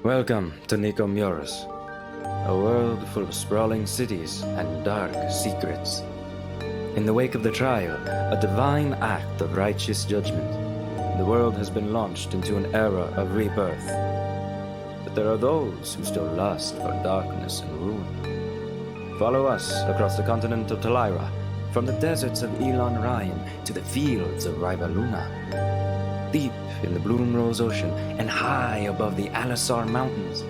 Welcome to Nicomuras, a world full of sprawling cities and dark secrets. In the wake of the trial, a divine act of righteous judgment, the world has been launched into an era of rebirth. But there are those who still lust for darkness and ruin. Follow us across the continent of Talira, from the deserts of Elon Ryan to the fields of Rivaluna. Deep in the Bloomrose Ocean and high above the Alisar Mountains,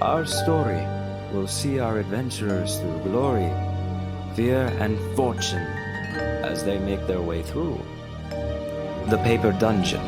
our story will see our adventurers through glory, fear, and fortune as they make their way through the Paper Dungeon.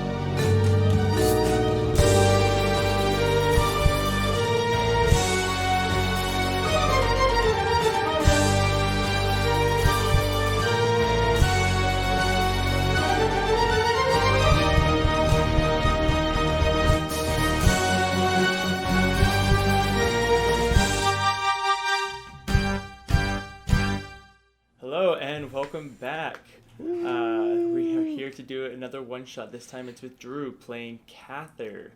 Hello and welcome back. We are here to do another one-shot. This time it's with Drew playing Kathyr.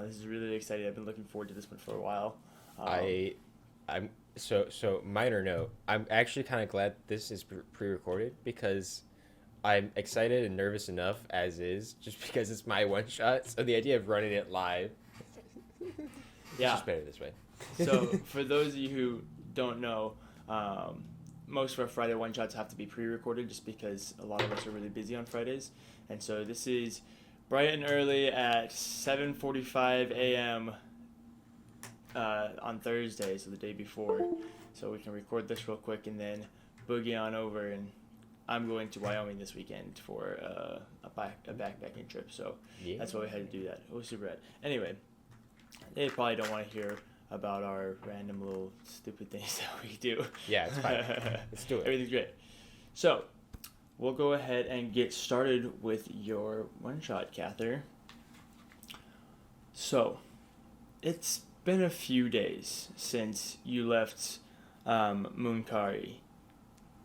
This is really exciting. I've been looking forward to this one for a while. I'm so minor note. I'm actually kind of glad this is pre-recorded because I'm excited and nervous enough as is, just because it's my one shot. So the idea of running it live, it's just better this way. So for those of you who don't know, most of our Friday one-shots have to be pre-recorded just because a lot of us are really busy on Fridays. And so this is bright and early at 7:45 a.m. On Thursday, so the day before. So we can record this real quick and then boogie on over. And I'm going to Wyoming this weekend for a backpacking trip. So That's why we had to do that. It was super rad. Anyway, they probably don't want to hear about our random little stupid things that we do. Yeah, it's fine. Let's do it. Everything's great. So, we'll go ahead and get started with your one-shot, Kathyr. So, it's been a few days since you left Moonkari.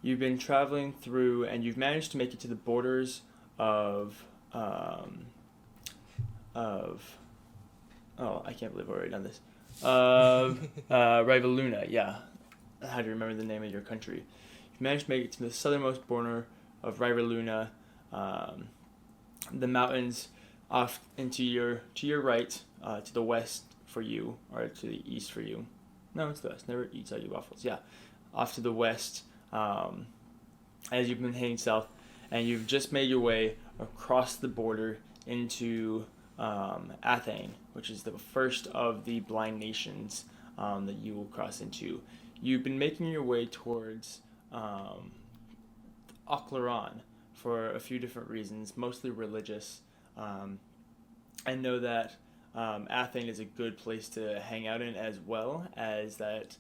You've been traveling through, and you've managed to make it to the borders of I can't believe I've already done this. Rivaluna, yeah. I had to remember the name of your country. You managed to make it to the southernmost border of Rivaluna, the mountains off into to your right, to the west for you, or to the east for you. No, it's the west. Never eats all you waffles. Yeah, off to the west, as you've been heading south, and you've just made your way across the border into Athane, which is the first of the blind nations that you will cross into. You've been making your way towards Oclaron for a few different reasons, mostly religious. I know that Athane is a good place to hang out in, as well as that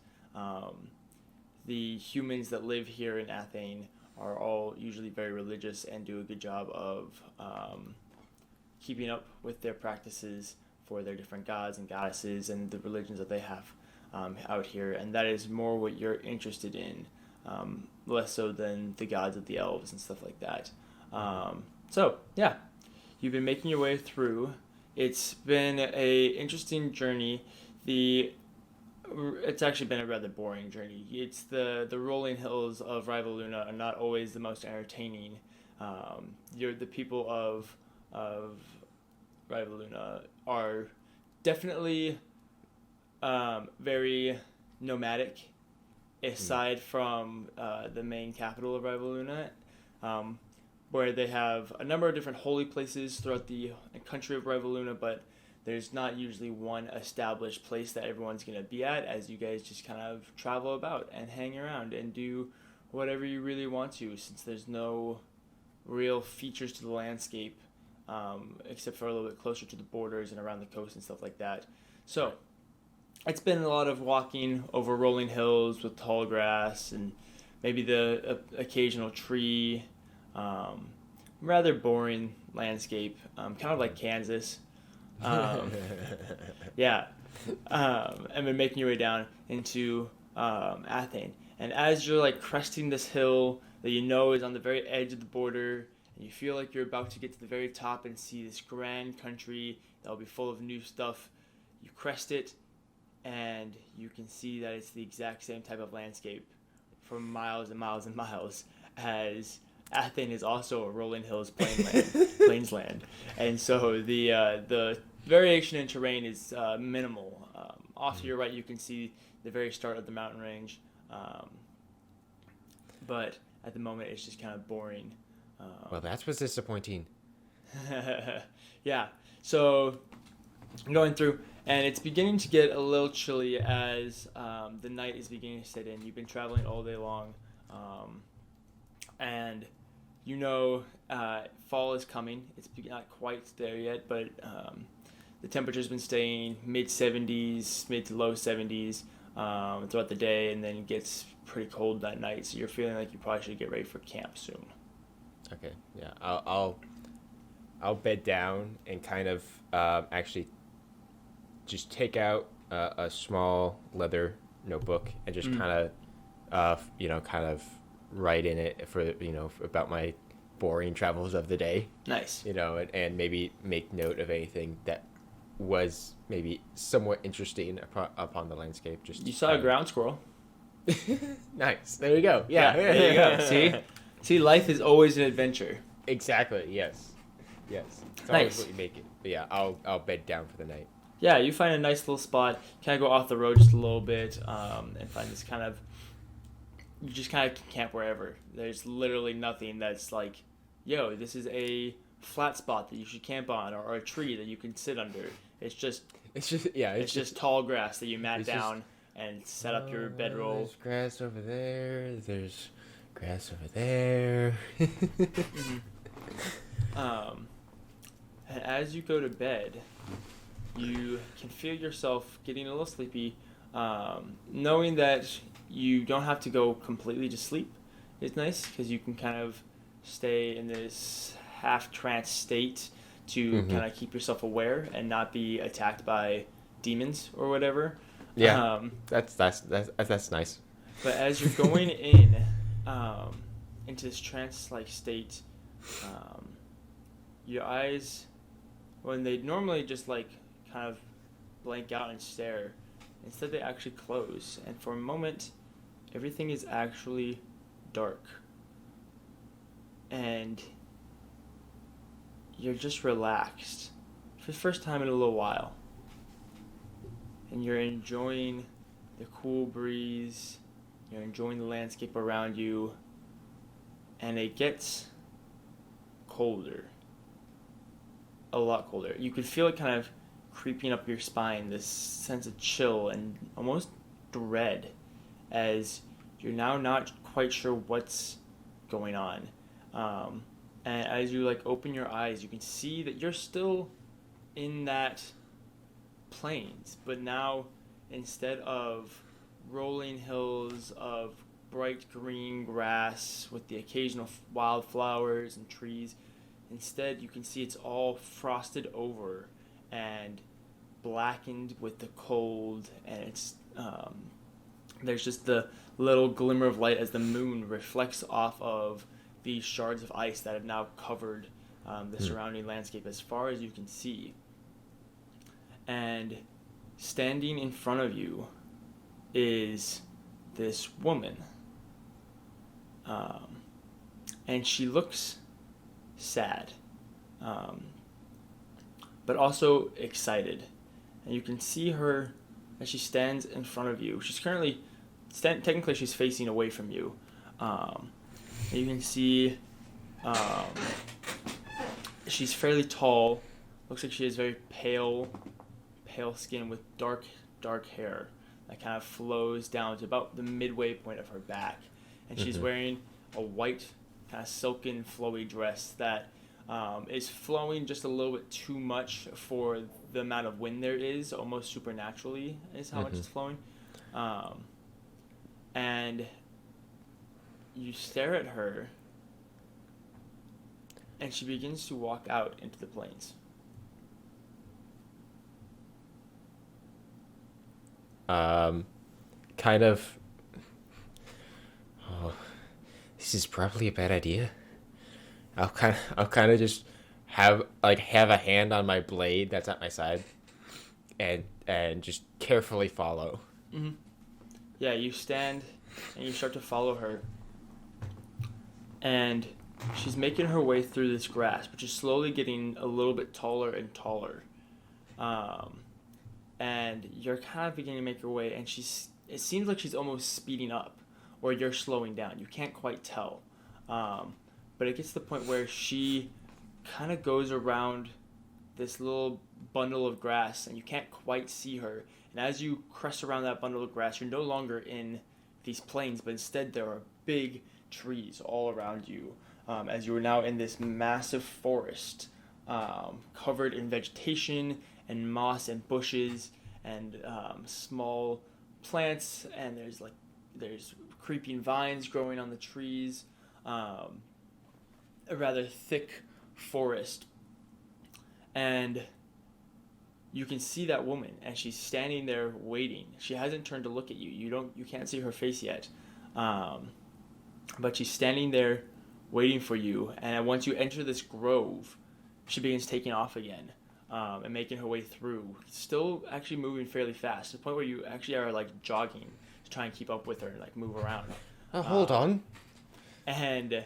the humans that live here in Athane are all usually very religious and do a good job of keeping up with their practices for their different gods and goddesses and the religions that they have out here, and that is more what you're interested in, less so than the gods of the elves and stuff like that. You've been making your way through. It's been a interesting journey. It's actually been a rather boring journey. It's the rolling hills of Rivaluna are not always the most entertaining. The people of Rivaluna are definitely very nomadic, aside from the main capital of Rivaluna, where they have a number of different holy places throughout the country of Rivaluna, but there's not usually one established place that everyone's going to be at, as you guys just kind of travel about and hang around and do whatever you really want to, since there's no real features to the landscape, except for a little bit closer to the borders and around the coast and stuff like that. So, it's been a lot of walking over rolling hills with tall grass and maybe the occasional tree. Rather boring landscape, kind of like Kansas. And then making your way down into Athane. And as you're like cresting this hill that you know is on the very edge of the border, and you feel like you're about to get to the very top and see this grand country that will be full of new stuff, you crest it, and you can see that it's the exact same type of landscape for miles and miles and miles, as Athen is also a rolling hills plains land, and so the variation in terrain is minimal. Off to your right, you can see the very start of the mountain range, but at the moment it's just kind of boring. Well, that's what's disappointing. Yeah, so I'm going through, and it's beginning to get a little chilly as the night is beginning to set in. You've been traveling all day long, and fall is coming. It's not quite there yet, but the temperature's been staying mid 70s, mid to low 70s throughout the day, and then it gets pretty cold that night. So you're feeling like you probably should get ready for camp soon. Okay, yeah, I'll bed down and kind of actually just take out a small leather notebook and just kind of write in it for about my boring travels of the day. Nice. And maybe make note of anything that was maybe somewhat interesting upon the landscape. You saw a ground squirrel. Nice. There you go. Yeah. There you go. See, life is always an adventure. Exactly. Yes. It's Nice. always what you make it. But yeah, I'll bed down for the night. Yeah, you find a nice little spot, kind of go off the road just a little bit, and find this kind of, you just kind of camp wherever. There's literally nothing that's like, yo, this is a flat spot that you should camp on, or a tree that you can sit under. It's just tall grass that you mat down and set up your bedroll. There's grass over there. There's grass over there. And as you go to bed, you can feel yourself getting a little sleepy, knowing that you don't have to go completely to sleep. It's nice because you can kind of stay in this half-trance state to kind of keep yourself aware and not be attacked by demons or whatever. Yeah, that's nice. But as you're going into this trance-like state, your eyes, when they normally just like kind of blank out and stare, instead they actually close, and for a moment everything is actually dark, and you're just relaxed for the first time in a little while, and you're enjoying the cool breeze, you're enjoying the landscape around you, and it gets colder, a lot colder. You could feel it kind of creeping up your spine, this sense of chill and almost dread, as you're now not quite sure what's going on. And as you open your eyes, you can see that you're still in that plains, but now instead of rolling hills of bright green grass with the occasional wildflowers and trees, instead you can see it's all frosted over and blackened with the cold, and it's there's just the little glimmer of light as the moon reflects off of these shards of ice that have now covered the surrounding landscape as far as you can see. And standing in front of you is this woman. And she looks sad, but also excited. And you can see her as she stands in front of you. She's currently, technically she's facing away from you. And you can see she's fairly tall. Looks like she has very pale skin with dark hair that kind of flows down to about the midway point of her back. And she's wearing a white kind of silken flowy dress that is flowing just a little bit too much for the amount of wind there is, almost supernaturally is how much it's flowing. And you stare at her, and she begins to walk out into the plains. Kind of. Oh, this is probably a bad idea. I'll kind of just have a hand on my blade that's at my side, and and just carefully follow. Mm-hmm. Yeah, you stand and you start to follow her. And she's making her way through this grass, which is slowly getting a little bit taller and taller. And you're kind of beginning to make your way, and it seems like she's almost speeding up, or you're slowing down. You can't quite tell. But it gets to the point where she kind of goes around this little bundle of grass, and you can't quite see her. And as you crest around that bundle of grass, you're no longer in these plains, but instead there are big trees all around you, as you are now in this massive forest, covered in vegetation and moss and bushes and small plants, and there's creeping vines growing on the trees, a rather thick forest. And you can see that woman, and she's standing there waiting. She hasn't turned to look at you. You can't see her face yet, but she's standing there waiting for you. And once you enter this grove, she begins taking off again, and making her way through. Still actually moving fairly fast, to the point where you actually are like jogging to try and keep up with her and like move around. Hold on. And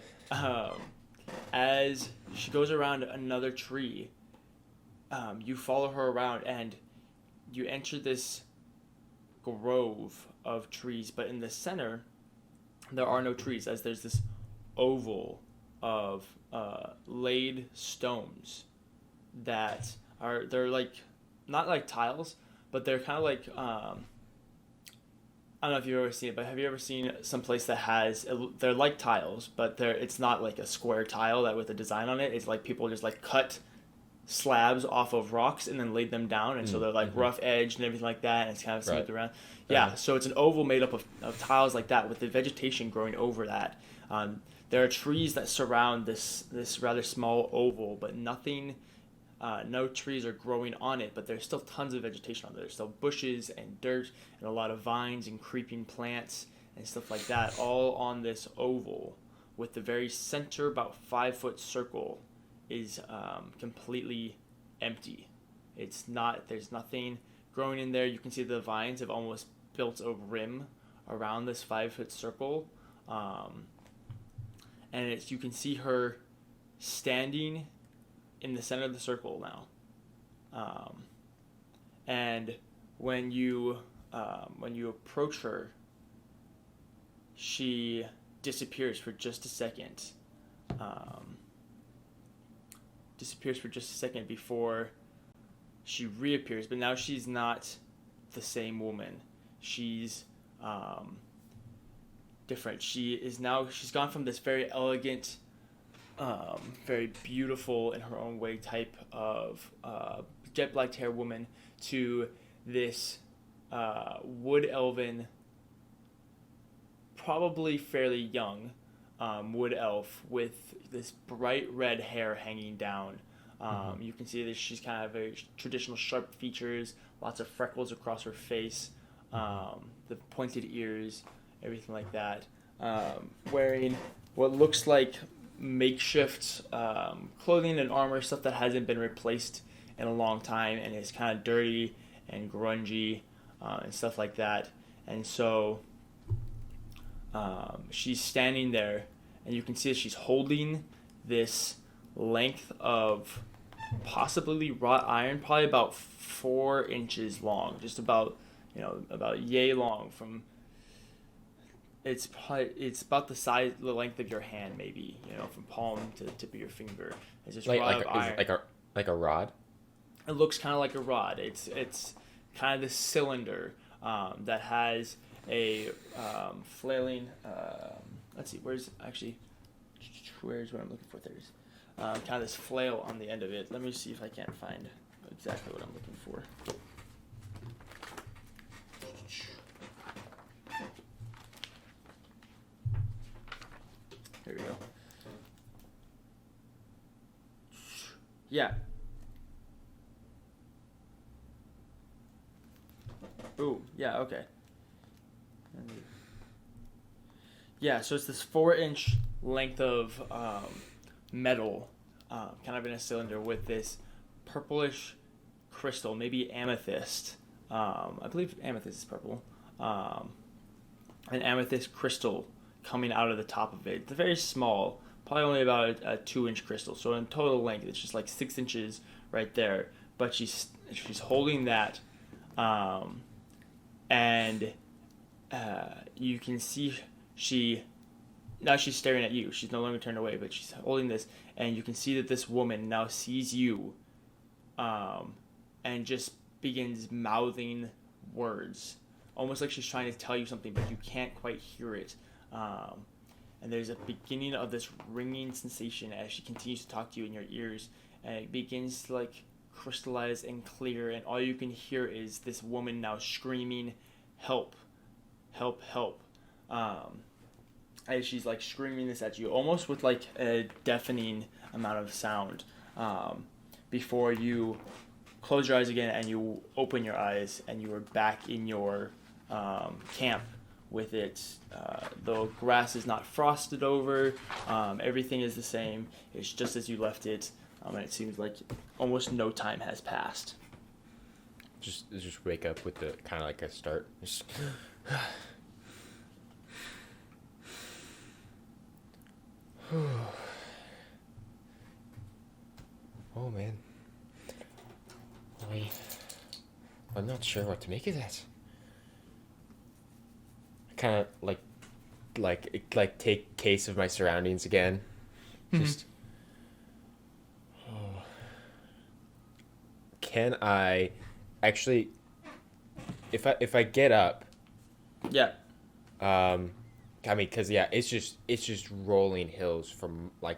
as she goes around another tree, you follow her around, and you enter this grove of trees, but in the center there are no trees, as there's this oval of laid stones that they're like not like tiles, but they're kind of like I don't know if you've ever seen it, but have you ever seen some place that has, they're like tiles, but it's not like a square tile that with a design on it. It's like people just like cut slabs off of rocks and then laid them down, and so they're like rough edged and everything like that, and it's kind of smoothed around. Yeah, so it's an oval made up of tiles like that, with the vegetation growing over that. There are trees that surround this rather small oval, but nothing, no trees are growing on it, but there's still tons of vegetation on there. There's still bushes and dirt and a lot of vines and creeping plants and stuff like that, all on this oval, with the very center, about 5-foot circle, is completely empty. There's nothing growing in there. You can see the vines have almost built a rim around this 5-foot circle. And you can see her standing in the center of the circle now. And when you approach her, she disappears for just a second. Before she reappears, but now she's not the same woman. She's different. She's gone from this very elegant, very beautiful in her own way type of jet black hair woman to this wood elven, probably fairly young wood elf with this bright red hair hanging down. You can see that she's kind of very traditional sharp features, lots of freckles across her face, the pointed ears, everything like that. Wearing what looks like makeshift clothing and armor, stuff that hasn't been replaced in a long time and is kind of dirty and grungy and stuff like that. And so she's standing there, and you can see that she's holding this length of possibly wrought iron, probably about 4 inches long, just about yay long. It's about the length of your hand, maybe, from palm to the tip of your finger. It's just rod of iron. Like a rod. It looks kind of like a rod. It's kind of this cylinder that has a flailing. Let's see. Where's what I'm looking for? There's kind of this flail on the end of it. Let me see if I can't find exactly what I'm looking for. There we go. Yeah. Ooh, yeah, okay. Yeah, so it's this 4-inch length of metal, kind of in a cylinder, with this purplish crystal, maybe amethyst, I believe amethyst is purple, an amethyst crystal coming out of the top of it. It's very small, probably only about a 2-inch crystal. So in total length, it's just like 6 inches right there. But she's holding that, and you can see now she's staring at you. She's no longer turned away, but she's holding this, and you can see that this woman now sees you, and just begins mouthing words, almost like she's trying to tell you something, but you can't quite hear it. And there's a beginning of this ringing sensation as she continues to talk to you in your ears, and it begins to like crystallize and clear, and all you can hear is this woman now screaming, "Help, help, help!" As she's like screaming this at you, almost with like a deafening amount of sound, before you close your eyes again and you open your eyes and you are back in your camp with it. The grass is not frosted over. Everything is the same. It's just as you left it, and it seems like almost no time has passed. Just wake up with the kind of like a start. Oh man, I'm not sure what to make of that. Kind of like take case of my surroundings again. Just can I actually, if I get up, Yeah. I mean, because yeah, it's just rolling hills from like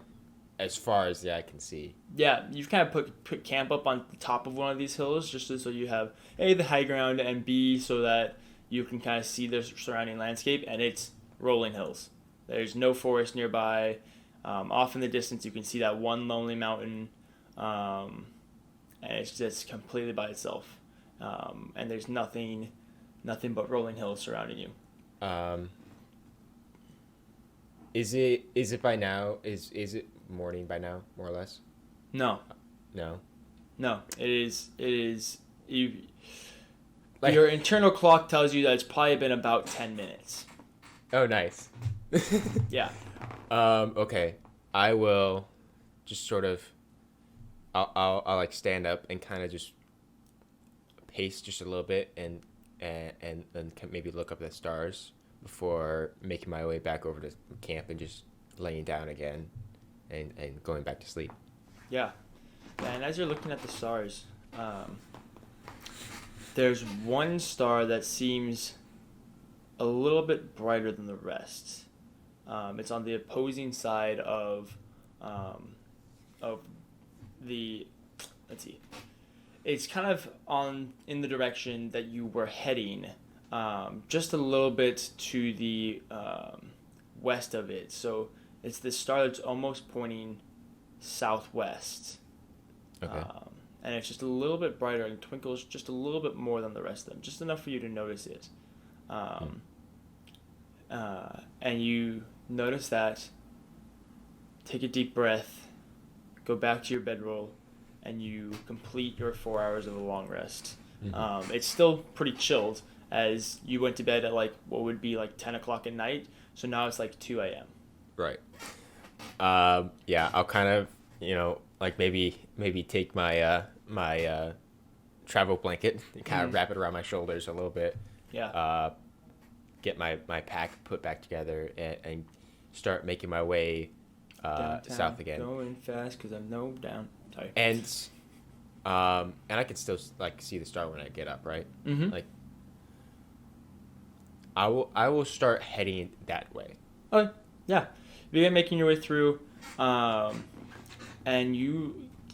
as far as the eye can see. Yeah, you've kind of put camp up on the top of one of these hills just so you have A, the high ground, and B, so that you can kind of see the surrounding landscape, and it's rolling hills. There's no forest nearby. Off in the distance, you can see that one lonely mountain, and it's just completely by itself. And there's nothing but rolling hills surrounding you. Is it by now? Is it morning by now, more or less? No. No. It is. You. Like, Your internal clock tells you that it's probably been about 10 minutes. Oh, nice. Yeah. Okay. I will just sort of. I'll like stand up and kind of just pace just a little bit and then maybe look up at the stars before making my way back over to camp and just laying down again and going back to sleep. Yeah. And as you're looking at the stars, there's one star that seems a little bit brighter than the rest. It's on the opposing side of the. Let's see. It's kind of in the direction that you were heading, just a little bit to the west of it. So it's this star that's almost pointing southwest. Okay. And it's just a little bit brighter and twinkles just a little bit more than the rest of them, just enough for you to notice it. And you notice that, take a deep breath, go back to your bedroll, and you complete your 4 hours of a long rest. Mm-hmm. It's still pretty chilled, as you went to bed at like what would be like 10 o'clock at night, so now it's like 2 a.m. Right. Yeah, I'll kind of, like maybe take my my travel blanket and kind of wrap it around my shoulders a little bit. Yeah. Get my pack put back together and start making my way south again. Going fast because I'm down. Sorry. And I can still like see the star when I get up, right? Mm-hmm. Like I will start heading that way. Okay. Yeah. You begin making your way through, and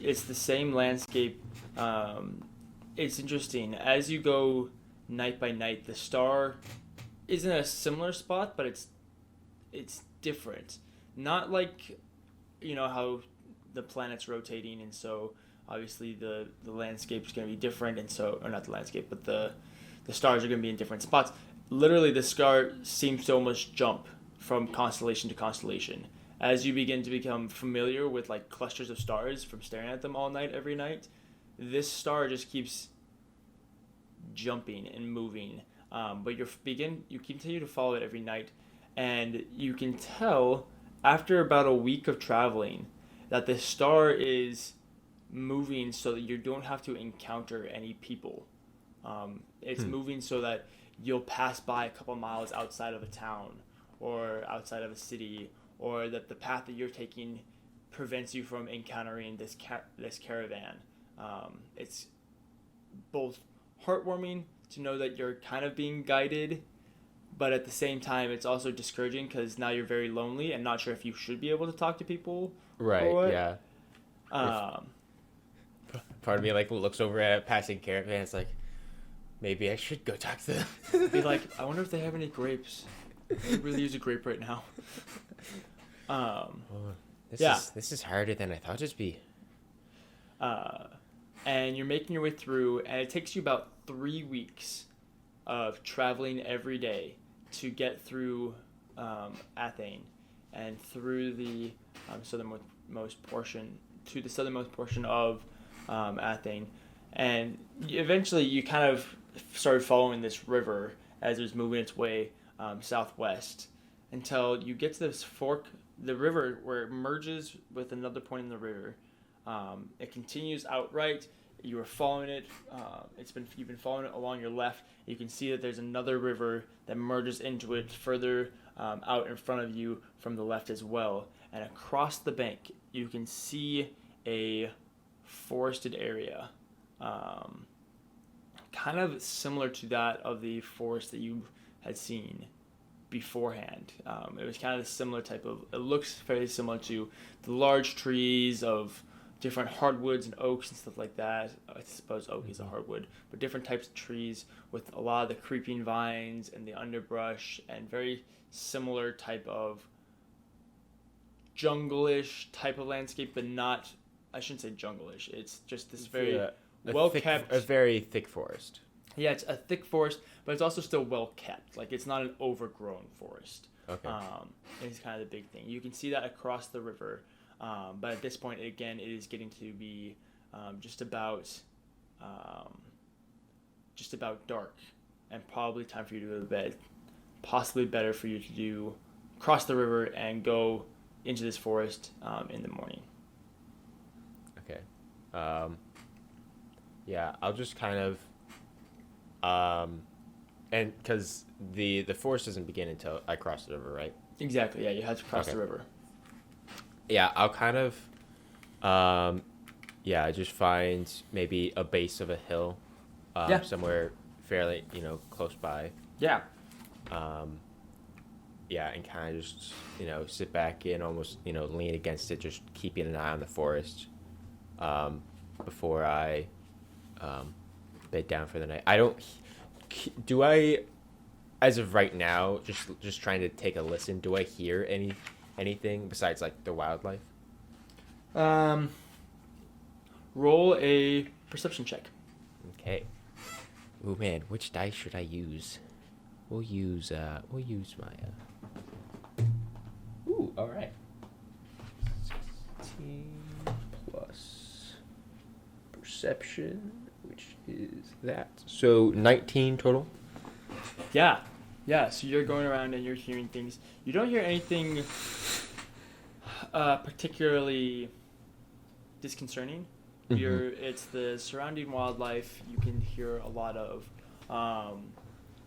it's the same landscape. It's interesting as you go night by night. The star is in a similar spot, but it's different. Not like, how the planet's rotating, and so obviously the landscape is going to be different, and so, or not the landscape, but the stars are going to be in different spots. Literally, the star seems to almost jump from constellation to constellation as you begin to become familiar with like clusters of stars from staring at them all night every night. This star just keeps jumping and moving. But you continue to follow it every night, and you can tell after about a week of traveling that the star is moving so that you don't have to encounter any people. It's moving so that you'll pass by a couple miles outside of a town or outside of a city, or that the path that you're taking prevents you from encountering this caravan. It's both heartwarming to know that you're kind of being guided, but at the same time it's also discouraging because now you're very lonely and not sure if you should be able to talk to people. Right, yeah. Part of me like looks over at a passing caravan. It's like, maybe I should go talk to them. Be like, I wonder if they have any grapes. I could really use a grape right now. This is harder than I thought it'd be. And you're making your way through, and it takes you about 3 weeks of traveling every day to get through Athane and through the southernmost portion of Athane. And eventually you kind of started following this river as it was moving its way southwest until you get to this fork, the river, where it merges with another point in the river. It continues outright. You were following it. You've been following it along your left. You can see that there's another river that merges into it further out in front of you from the left as well. And across the bank, you can see a forested area, kind of similar to that of the forest that you had seen beforehand. It was kind of a similar type of. It looks fairly similar to the large trees of different hardwoods and oaks and stuff like that. I suppose oak is a hardwood, but different types of trees with a lot of the creeping vines and the underbrush, and very similar type of jungle-ish type of landscape, but not. I shouldn't say jungle-ish. It's just this very well-kept, a very thick forest. Yeah, it's a thick forest, but it's also still well-kept. Like, it's not an overgrown forest. Okay. It's kind of the big thing. You can see that across the river, but at this point, again, it is getting to be just about dark, and probably time for you to go to bed. Possibly better for you to cross the river and go into this forest in the morning. Okay. Yeah, I'll just kind of and because the forest doesn't begin until I cross the river, right? Exactly. Yeah, you have to cross the river. Yeah, I'll kind of I just find maybe a base of a hill somewhere fairly, close by. Yeah. And kind of just, sit back in, almost, lean against it, just keeping an eye on the forest before I bed down for the night. As of right now, just trying to take a listen, do I hear anything besides, like, the wildlife? Roll a perception check. Okay. Oh, man, which dice should I use? We'll use my, Ooh, all right. 16 plus perception, which is that. So 19 total? Yeah. So you're going around and you're hearing things. You don't hear anything particularly disconcerting. Mm-hmm. It's the surrounding wildlife. You can hear a lot of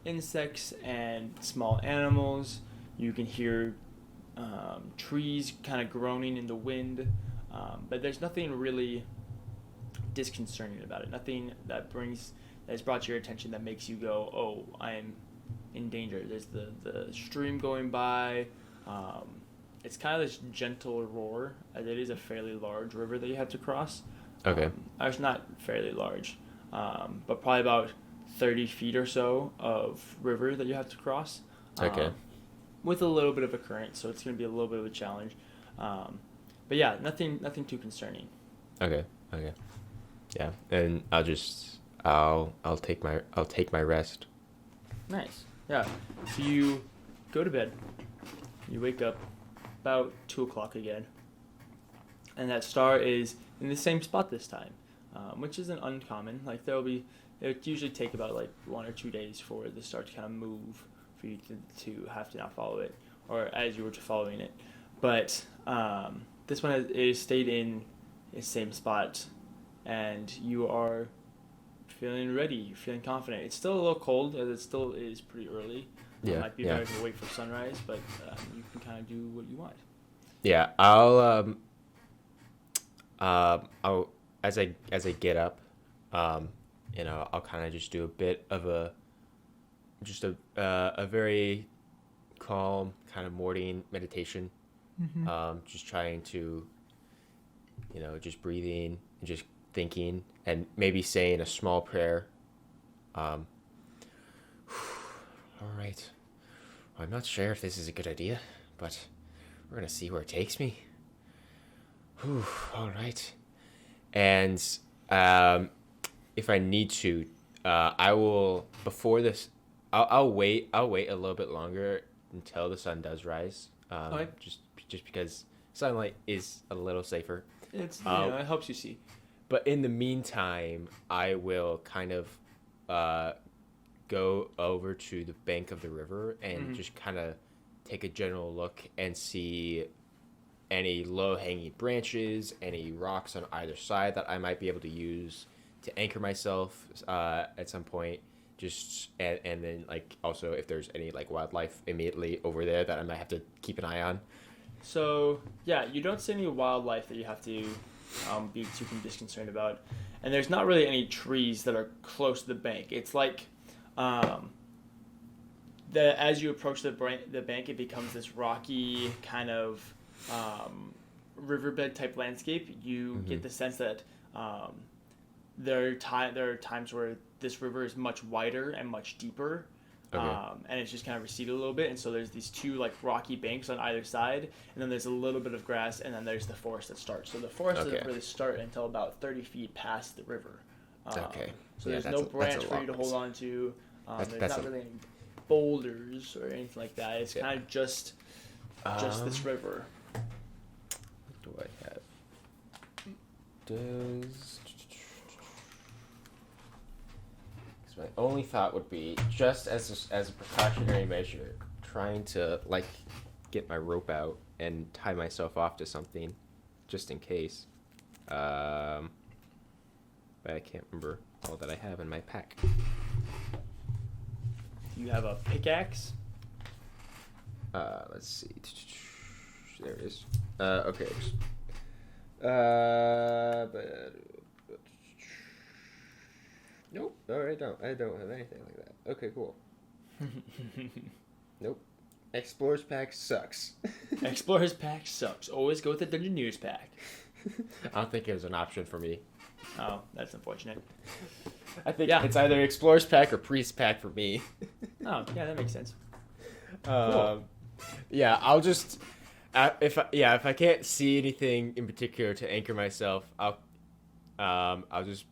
insects and small animals. You can hear trees kind of groaning in the wind, but there's nothing really disconcerting about it. Nothing that's brought your attention that makes you go, oh, I'm in danger. There's the stream going by. It's kind of this gentle roar, as it is a fairly large river that you have to cross. Okay. It's not fairly large, but probably about 30 feet or so of river that you have to cross. Okay. With a little bit of a current, so it's going to be a little bit of a challenge. But yeah, nothing too concerning. Okay. Yeah, and I'll take my rest. Nice. Yeah. So you go to bed. You wake up about 2:00 again, and that star is in the same spot this time, which isn't uncommon. Like, there'll be it would usually take about like 1 or 2 days for the star to kind of move for you to have to not follow it, or as you were to following it. But this one is stayed in its same spot, and you are feeling ready, you're feeling confident. It's still a little cold, as it still is pretty early. It might be better to wait for sunrise, but you can kind of do what you want. Yeah, I'll as I get up, I'll kind of just do a bit of a very calm kind of morning meditation. Just trying to, just breathing and just thinking and maybe saying a small prayer. All right. I'm not sure if this is a good idea, but we're going to see where it takes me. Whew, all right. And if I need to, I will, before this, I'll wait a little bit longer until the sun does rise. Okay. Just because sunlight is a little safer. It's it helps you see. But in the meantime, I will kind of go over to the bank of the river and just kind of take a general look and see any low-hanging branches, any rocks on either side that I might be able to use to anchor myself at some point. And then like also if there's any like wildlife immediately over there that I might have to keep an eye on. So yeah, you don't see any wildlife that you have to be too disconcerted about, and there's not really any trees that are close to the bank. It's like as you approach the bank, it becomes this rocky kind of riverbed type landscape. You get the sense that there are times where this river is much wider and much deeper. And it's just kind of receded a little bit, and so there's these two like rocky banks on either side, and then there's a little bit of grass, and then there's the forest that starts. So the forest doesn't really start until about 30 feet past the river. So there's no branch for you to hold on to. There's not really any boulders or anything like that. It's kind of just this river. What do I have? My only thought would be, just as a precautionary measure, trying to like get my rope out and tie myself off to something, just in case. But I can't remember all that I have in my pack. You have a pickaxe? Let's see. There it is. Okay. But nope. I don't have anything like that. Okay, cool. Nope. Explorer's pack sucks. Explorer's pack sucks. Always go with the Dungeoneers pack. I don't think it was an option for me. Oh, that's unfortunate. I think it's either Explorer's pack or Priest pack for me. Oh, yeah, that makes sense. Cool. Yeah, I'll just if I can't see anything in particular to anchor myself, I'll just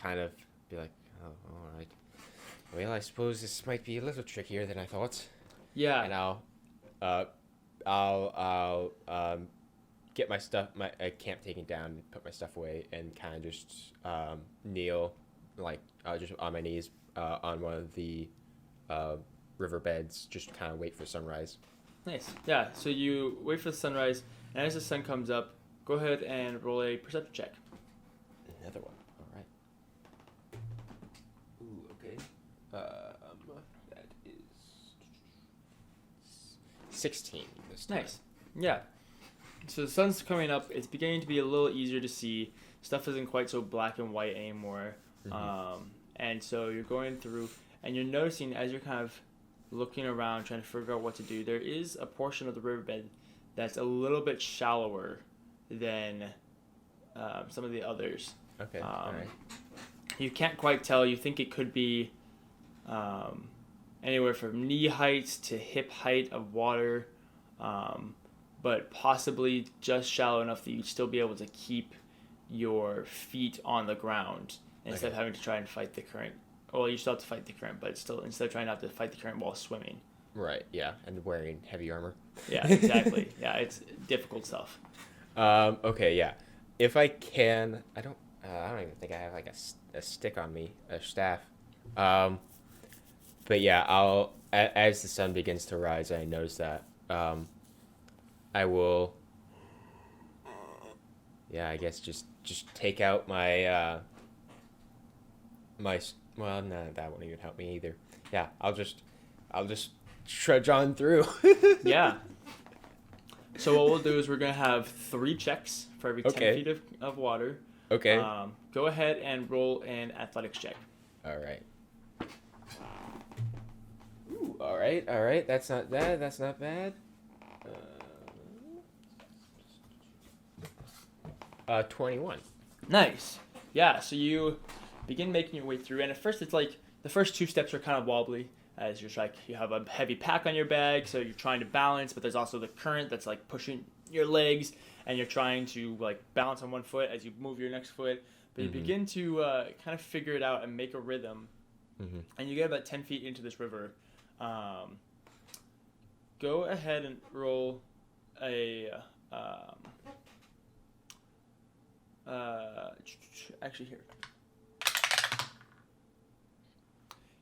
kind of be like, oh, all right. Well, I suppose this might be a little trickier than I thought. Yeah. And I'll get my stuff, my camp taken down, put my stuff away, and kind of just kneel, like just on my knees on one of the riverbeds, just kind of wait for sunrise. Nice. Yeah. So you wait for the sunrise, and as the sun comes up, go ahead and roll a perception check. Another one. All right. Ooh. Okay. That is 16 this time. Nice. Yeah. So the sun's coming up. It's beginning to be a little easier to see. Stuff isn't quite so black and white anymore. And so you're going through, and you're noticing as you're kind of looking around, trying to figure out what to do, there is a portion of the riverbed that's a little bit shallower than some of the others. Okay. All right. You can't quite tell. You think it could be anywhere from knee height to hip height of water, but possibly just shallow enough that you'd still be able to keep your feet on the ground instead of having to try and fight the current. Well, you still have to fight the current, but still, instead of trying not to fight the current while swimming. Right, yeah, and wearing heavy armor. Yeah, exactly. Yeah, it's difficult stuff. Okay, yeah. If I can, I don't even think I have like a stick on me, a staff. But yeah, as the sun begins to rise, I notice that I will. Yeah, I guess just take out my well, no, that won't even help me either. Yeah, I'll just trudge on through. Yeah. So what we'll do is we're gonna have 3 checks for every 10 feet of water. Okay. Go ahead and roll an athletics check. All right. Ooh, all right. That's not bad. 21. Nice. Yeah, so you begin making your way through, and at first it's like the first 2 steps are kind of wobbly, as you're like you have a heavy pack on your bag, so you're trying to balance, but there's also the current that's like pushing your legs, and you're trying to like balance on one foot as you move your next foot. But you begin to kind of figure it out and make a rhythm, and you get about 10 feet into this river. Go ahead and roll a. Actually, here.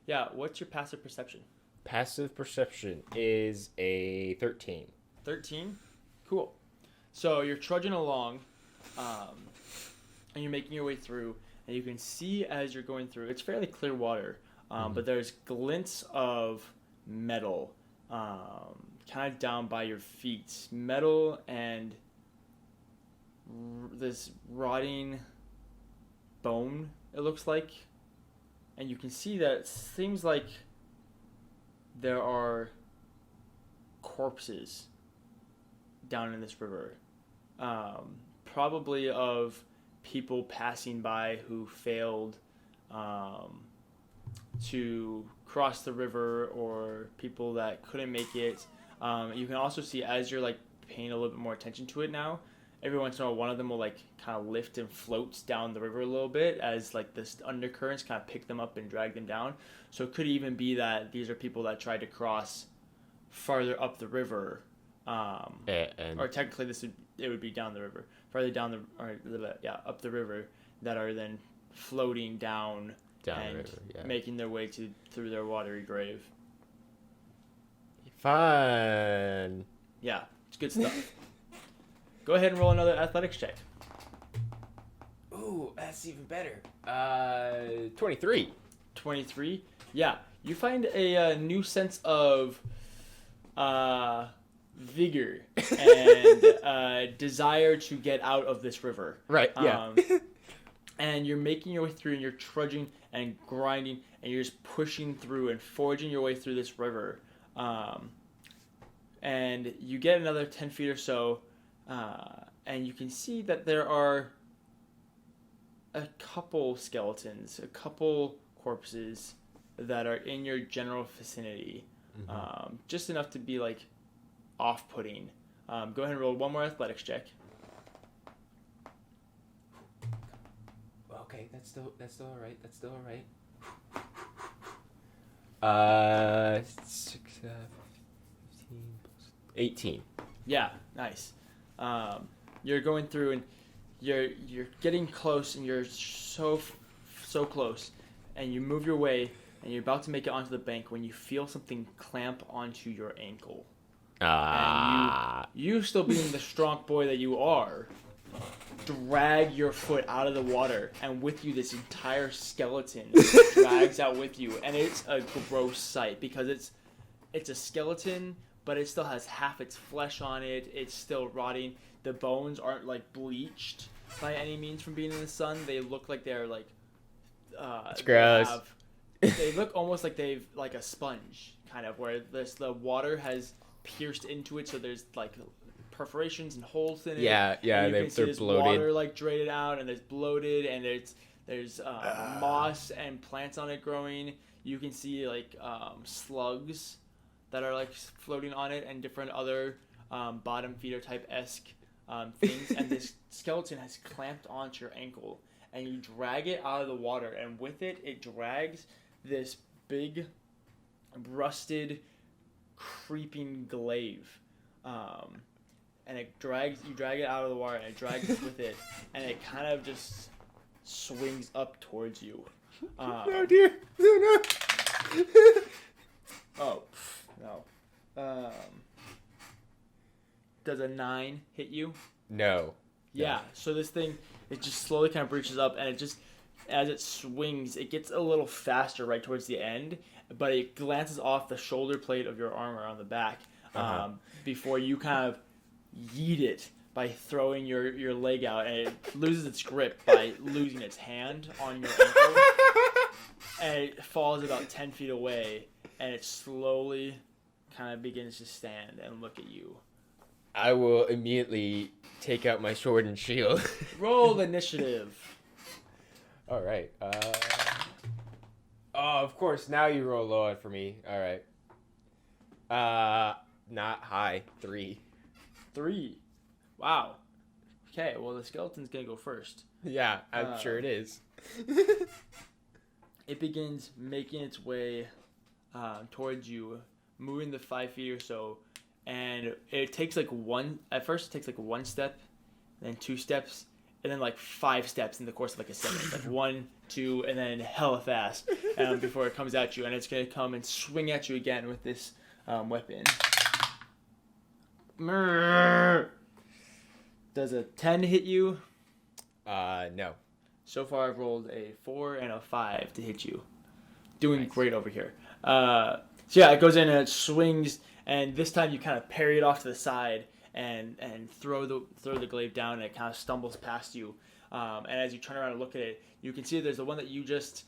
Yeah, what's your passive perception? Passive perception is a 13. 13? Cool. So you're trudging along, and you're making your way through, and you can see as you're going through, it's fairly clear water, but there's glints of metal kind of down by your feet. Metal and this rotting bone, it looks like. And you can see that it seems like there are corpses down in this river. Probably of people passing by who failed to cross the river, or people that couldn't make it. You can also see, as you're like paying a little bit more attention to it now, every once in a while one of them will like kind of lift and float down the river a little bit as like this undercurrents kind of pick them up and drag them down. So it could even be that these are people that tried to cross farther up the river, or technically it would be down the river, farther down up the river, that are then floating down the and river, yeah. making their way through their watery grave. Fun. Yeah, it's good stuff. Go ahead and roll another athletics check. Ooh, that's even better. 23. 23? Yeah, you find a new sense of vigor and desire to get out of this river. Right, yeah. And you're making your way through, and you're trudging and grinding, and you're just pushing through and forging your way through this river. And you get another 10 feet or so, and you can see that there are a couple skeletons, a couple corpses that are in your general vicinity. Just enough to be like off-putting. Go ahead and roll one more athletics check. Okay, that's still all right. 6, 15, 18. Yeah, nice. You're going through, and you're getting close, and you're so close, and you move your way, and you're about to make it onto the bank when you feel something clamp onto your ankle. And you still being the strong boy that you are, drag your foot out of the water, and with you this entire skeleton drags out with you, and it's a gross sight because it's a skeleton, but it still has half its flesh on it. It's still rotting. The bones aren't like bleached by any means from being in the sun. They look like they're like it's gross. They look almost like they've like a sponge kind of, where the water has pierced into it, so there's like perforations and holes in it. Yeah, and they're there's bloated. Water like drained out, and there's bloated, and there's moss and plants on it growing. You can see like slugs that are like floating on it, and different other bottom feeder type esque things. And this skeleton has clamped onto your ankle, and you drag it out of the water, and with it drags this big rusted creeping glaive, and you drag it out of the water, and it drags with it, and it kind of just swings up towards you. No, dear. No. Oh, no. Does a 9 hit you? No. Yeah. So this thing, it just slowly kind of breaches up, and it just, as it swings, it gets a little faster right towards the end, but it glances off the shoulder plate of your armor on the back before you kind of yeet it by throwing your leg out, and it loses its grip by losing its hand on your ankle, and it falls about 10 feet away, and it slowly kind of begins to stand and look at you. I will immediately take out my sword and shield. Roll initiative. All right. Oh, of course. Now you roll low for me. All right. Not high. 3. 3. Wow. Okay, well, the skeleton's gonna go first. Yeah, I'm sure it is. It begins making its way towards you, moving the 5 feet or so, and it takes like one step, then 2 steps, and then like 5 steps in the course of like a second. Like 1, 2, and then hella fast before it comes at you, and it's gonna come and swing at you again with this weapon. Does a 10 hit you? No. So far, I've rolled a 4 and a 5 to hit you. Doing Nice. great over here. So yeah, it goes in and it swings, and this time you kind of parry it off to the side and throw the glaive down, and it kind of stumbles past you. And as you turn around and look at it, you can see there's the one that you just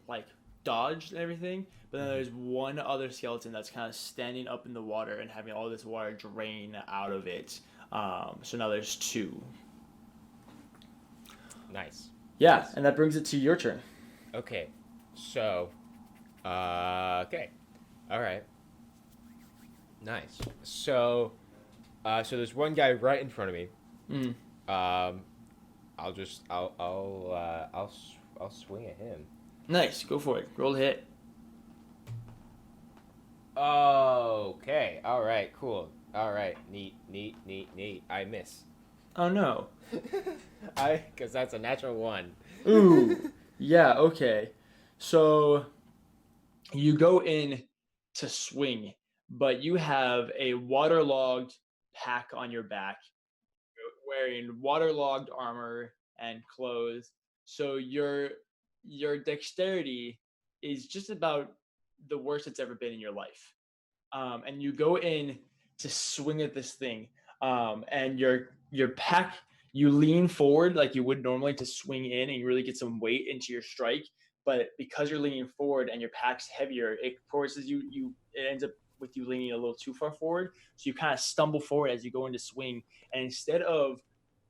like dodged and everything, but then there's one other skeleton that's kind of standing up in the water and having all this water drain out of it. So now there's 2. Nice. Yeah, Nice. and that brings it to your turn. Okay. So, okay. All right. Nice. So there's one guy right in front of me. I'll swing at him. Nice, go for it. Roll a hit. Okay. All right. Cool. All right. Neat. I miss. Oh no. Because that's a natural 1. Ooh. Yeah, okay. So you go in to swing, but you have a waterlogged pack on your back. You're wearing waterlogged armor and clothes. So your dexterity is just about the worst it's ever been in your life. And you go in to swing at this thing. And your pack, you lean forward like you would normally to swing in and you really get some weight into your strike. But because you're leaning forward and your pack's heavier, it forces you it ends up with you leaning a little too far forward. So you kind of stumble forward as you go into swing. And instead of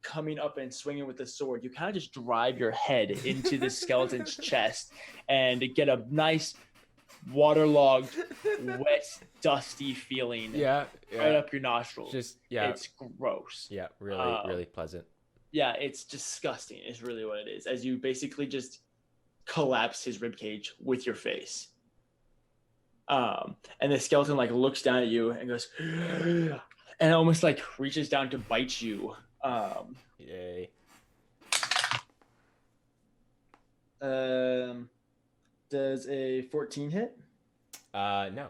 coming up and swinging with the sword, you kind of just drive your head into the skeleton's chest and get a nice waterlogged, wet, dusty feeling right up your nostrils. Just it's gross. Yeah, really pleasant. Yeah, it's disgusting is really what it is, as you basically just collapse his ribcage with your face. And the skeleton like looks down at you and goes and almost like reaches down to bite you. Yay. Does a 14 hit? No.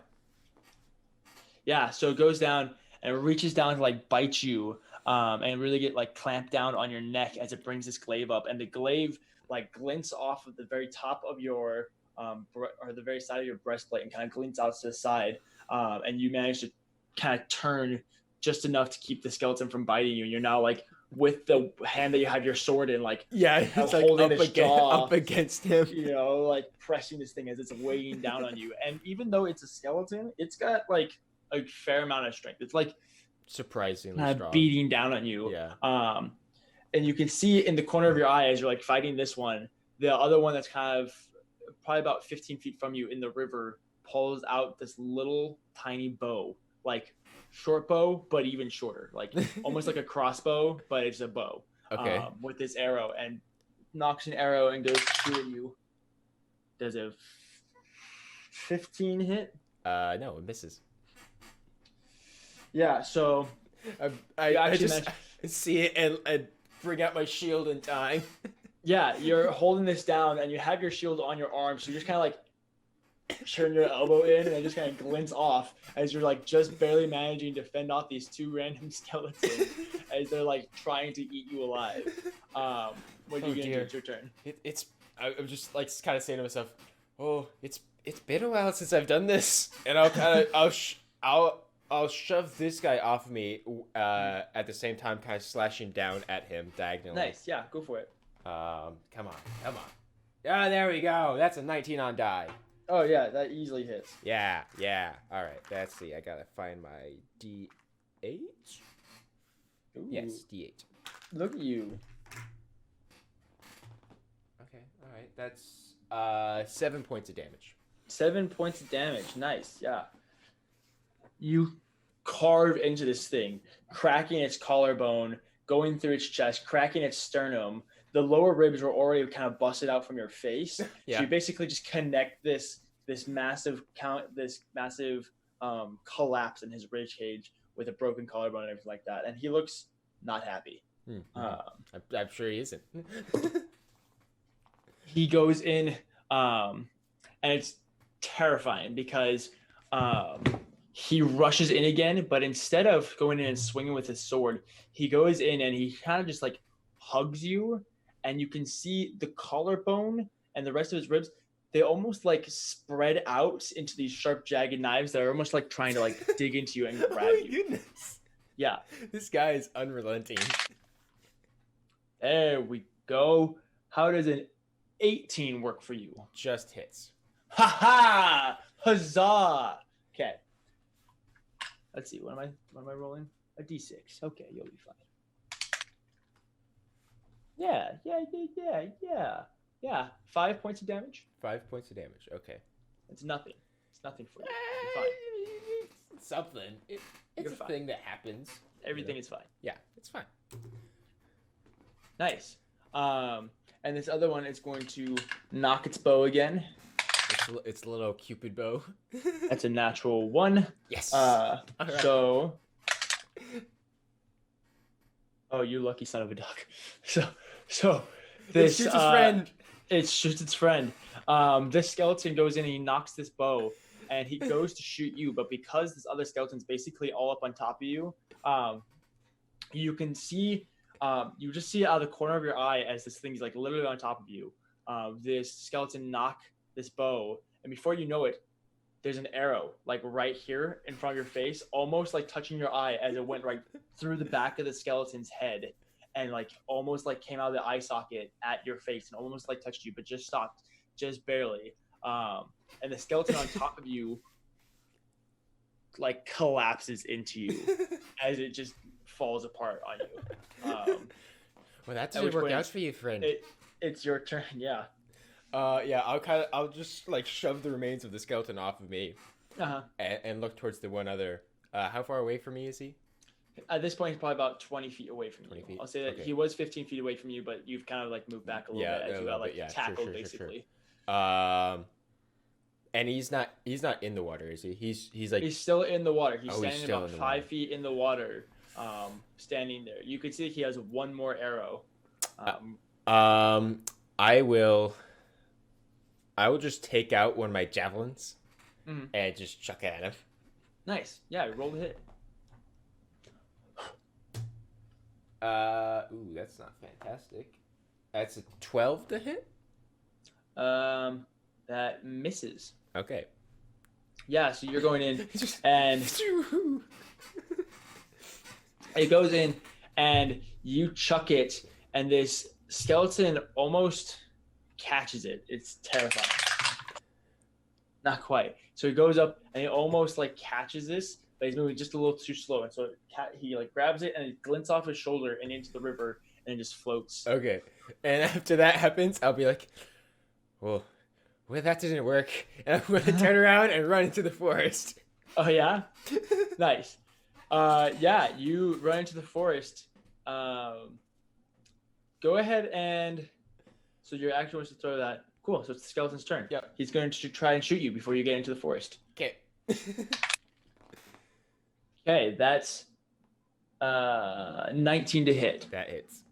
Yeah, so it goes down and reaches down to like bite you, and really get like clamped down on your neck as it brings this glaive up, and the glaive like glints off of the very top of your or the very side of your breastplate and kind of glints out to the side, and you manage to kind of turn just enough to keep the skeleton from biting you, and you're now like with the hand that you have your sword in, like it's like holding his jaw up against him. You know, like pressing this thing as it's weighing down on you. And even though it's a skeleton, it's got like a fair amount of strength. It's like surprisingly strong, beating down on you. Yeah. And you can see in the corner of your eye as you're like fighting this one, the other one that's kind of probably about 15 feet from you in the river pulls out this little tiny bow, like short bow, but even shorter, like almost like a crossbow, but it's a bow. Okay. With this arrow, and knocks an arrow and goes through at you. Does a 15 hit? No, it misses. Yeah, so I just see it and bring out my shield in time. Yeah, you're holding this down, and you have your shield on your arm, so you're just kind of like turn your elbow in, and it just kind of glints off as you're like just barely managing to fend off these two random skeletons as they're like trying to eat you alive. What are you gonna do? It's your turn. I'm just like kind of saying to myself, oh, it's been a while since I've done this, and I'll shove this guy off of me at the same time, kind of slashing down at him diagonally. Nice, yeah, go for it. Come on. Ah, there we go. That's a 19 on die. Oh yeah, that easily hits. Yeah. All right, let's see. I gotta find my D8. Ooh. Yes, D8. Look at you. Okay, all right. That's 7 points of damage. 7 points of damage. Nice, yeah. You carve into this thing, cracking its collarbone, going through its chest, cracking its sternum. The lower ribs were already kind of busted out from your face. Yeah. So you basically just connect this massive collapse in his rib cage with a broken collarbone and everything like that. And he looks not happy. I'm sure he isn't. He goes in, and it's terrifying because he rushes in again, but instead of going in and swinging with his sword, he goes in and he kind of just like hugs you, and you can see the collarbone and the rest of his ribs. They almost like spread out into these sharp, jagged knives that are almost like trying to like dig into you and grab Oh my you. goodness. Yeah. This guy is unrelenting. There we go. How does an 18 work for you? Just hits. Ha ha! Huzzah! Okay. Let's see. What am I rolling? A D6. Okay, you'll be fine. Yeah. 5 points of damage. 5 points of damage. Okay. It's nothing. It's nothing for you. You're fine. It's something. It's You're a fine. thing that happens. Everything is fine. Yeah, it's fine. Nice. And this other one is going to knock its bow again. It's a little Cupid bow. That's a natural 1. Yes. Right. So. Oh, you lucky son of a duck. So this It shoots its friend. It shoots its friend. This skeleton goes in and he knocks this bow, and he goes to shoot you, but because this other skeleton's basically all up on top of you, you can see, you just see it out of the corner of your eye as this thing is like literally on top of you. This skeleton knock this bow, and before you know it, there's an arrow like right here in front of your face, almost like touching your eye as it went right through the back of the skeleton's head, and like almost like came out of the eye socket at your face and almost like touched you, but just stopped, just barely. And the skeleton on top of you like collapses into you as it just falls apart on you. Well, that didn't work out for you, friend. It's your turn, yeah. Yeah, I'll just like shove the remains of the skeleton off of me, and look towards the one other. How far away from me is he? At this point, he's probably about 20 feet away from you. 20 feet. I'll say that Okay. He was 15 feet away from you, but you've kind of like moved back a little bit as you got like tackled, basically. And he's not in the water, is he? He's like He's still in the water. He's he's standing still about in the 5 water. feet in the water, standing there. You can see he has one more arrow. I will just take out one of my javelins and just chuck it at him. Nice. Yeah, roll the hit. Ooh, that's not fantastic. That's a 12 to hit? That misses. Okay. Yeah, so you're going in and it goes in and you chuck it, and this skeleton almost catches it. It's terrifying. Not quite. So he goes up and he almost like catches this, but he's moving just a little too slow. And so he like grabs it and it glints off his shoulder and into the river and it just floats. Okay. And after that happens, I'll be like, well, that didn't work. And I'm going to turn around and run into the forest. Oh, yeah? Nice. Yeah, you run into the forest. Go ahead and... So your action was to throw that. Cool, so it's the skeleton's turn. Yep. He's going to try and shoot you before you get into the forest. Okay. Okay, that's 19 to hit. That hits.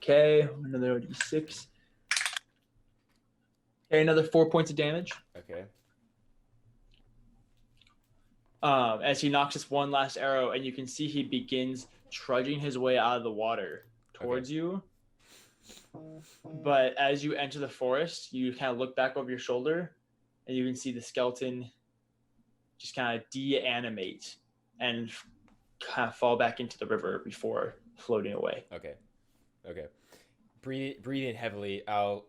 Okay, another d6. Okay, another 4 points of damage. Okay. As he knocks this one last arrow, and you can see he begins trudging his way out of the water towards you. But as you enter the forest, you kind of look back over your shoulder, and you can see the skeleton just kind of de-animate and kind of fall back into the river before floating away. Okay. Breathing heavily, I'll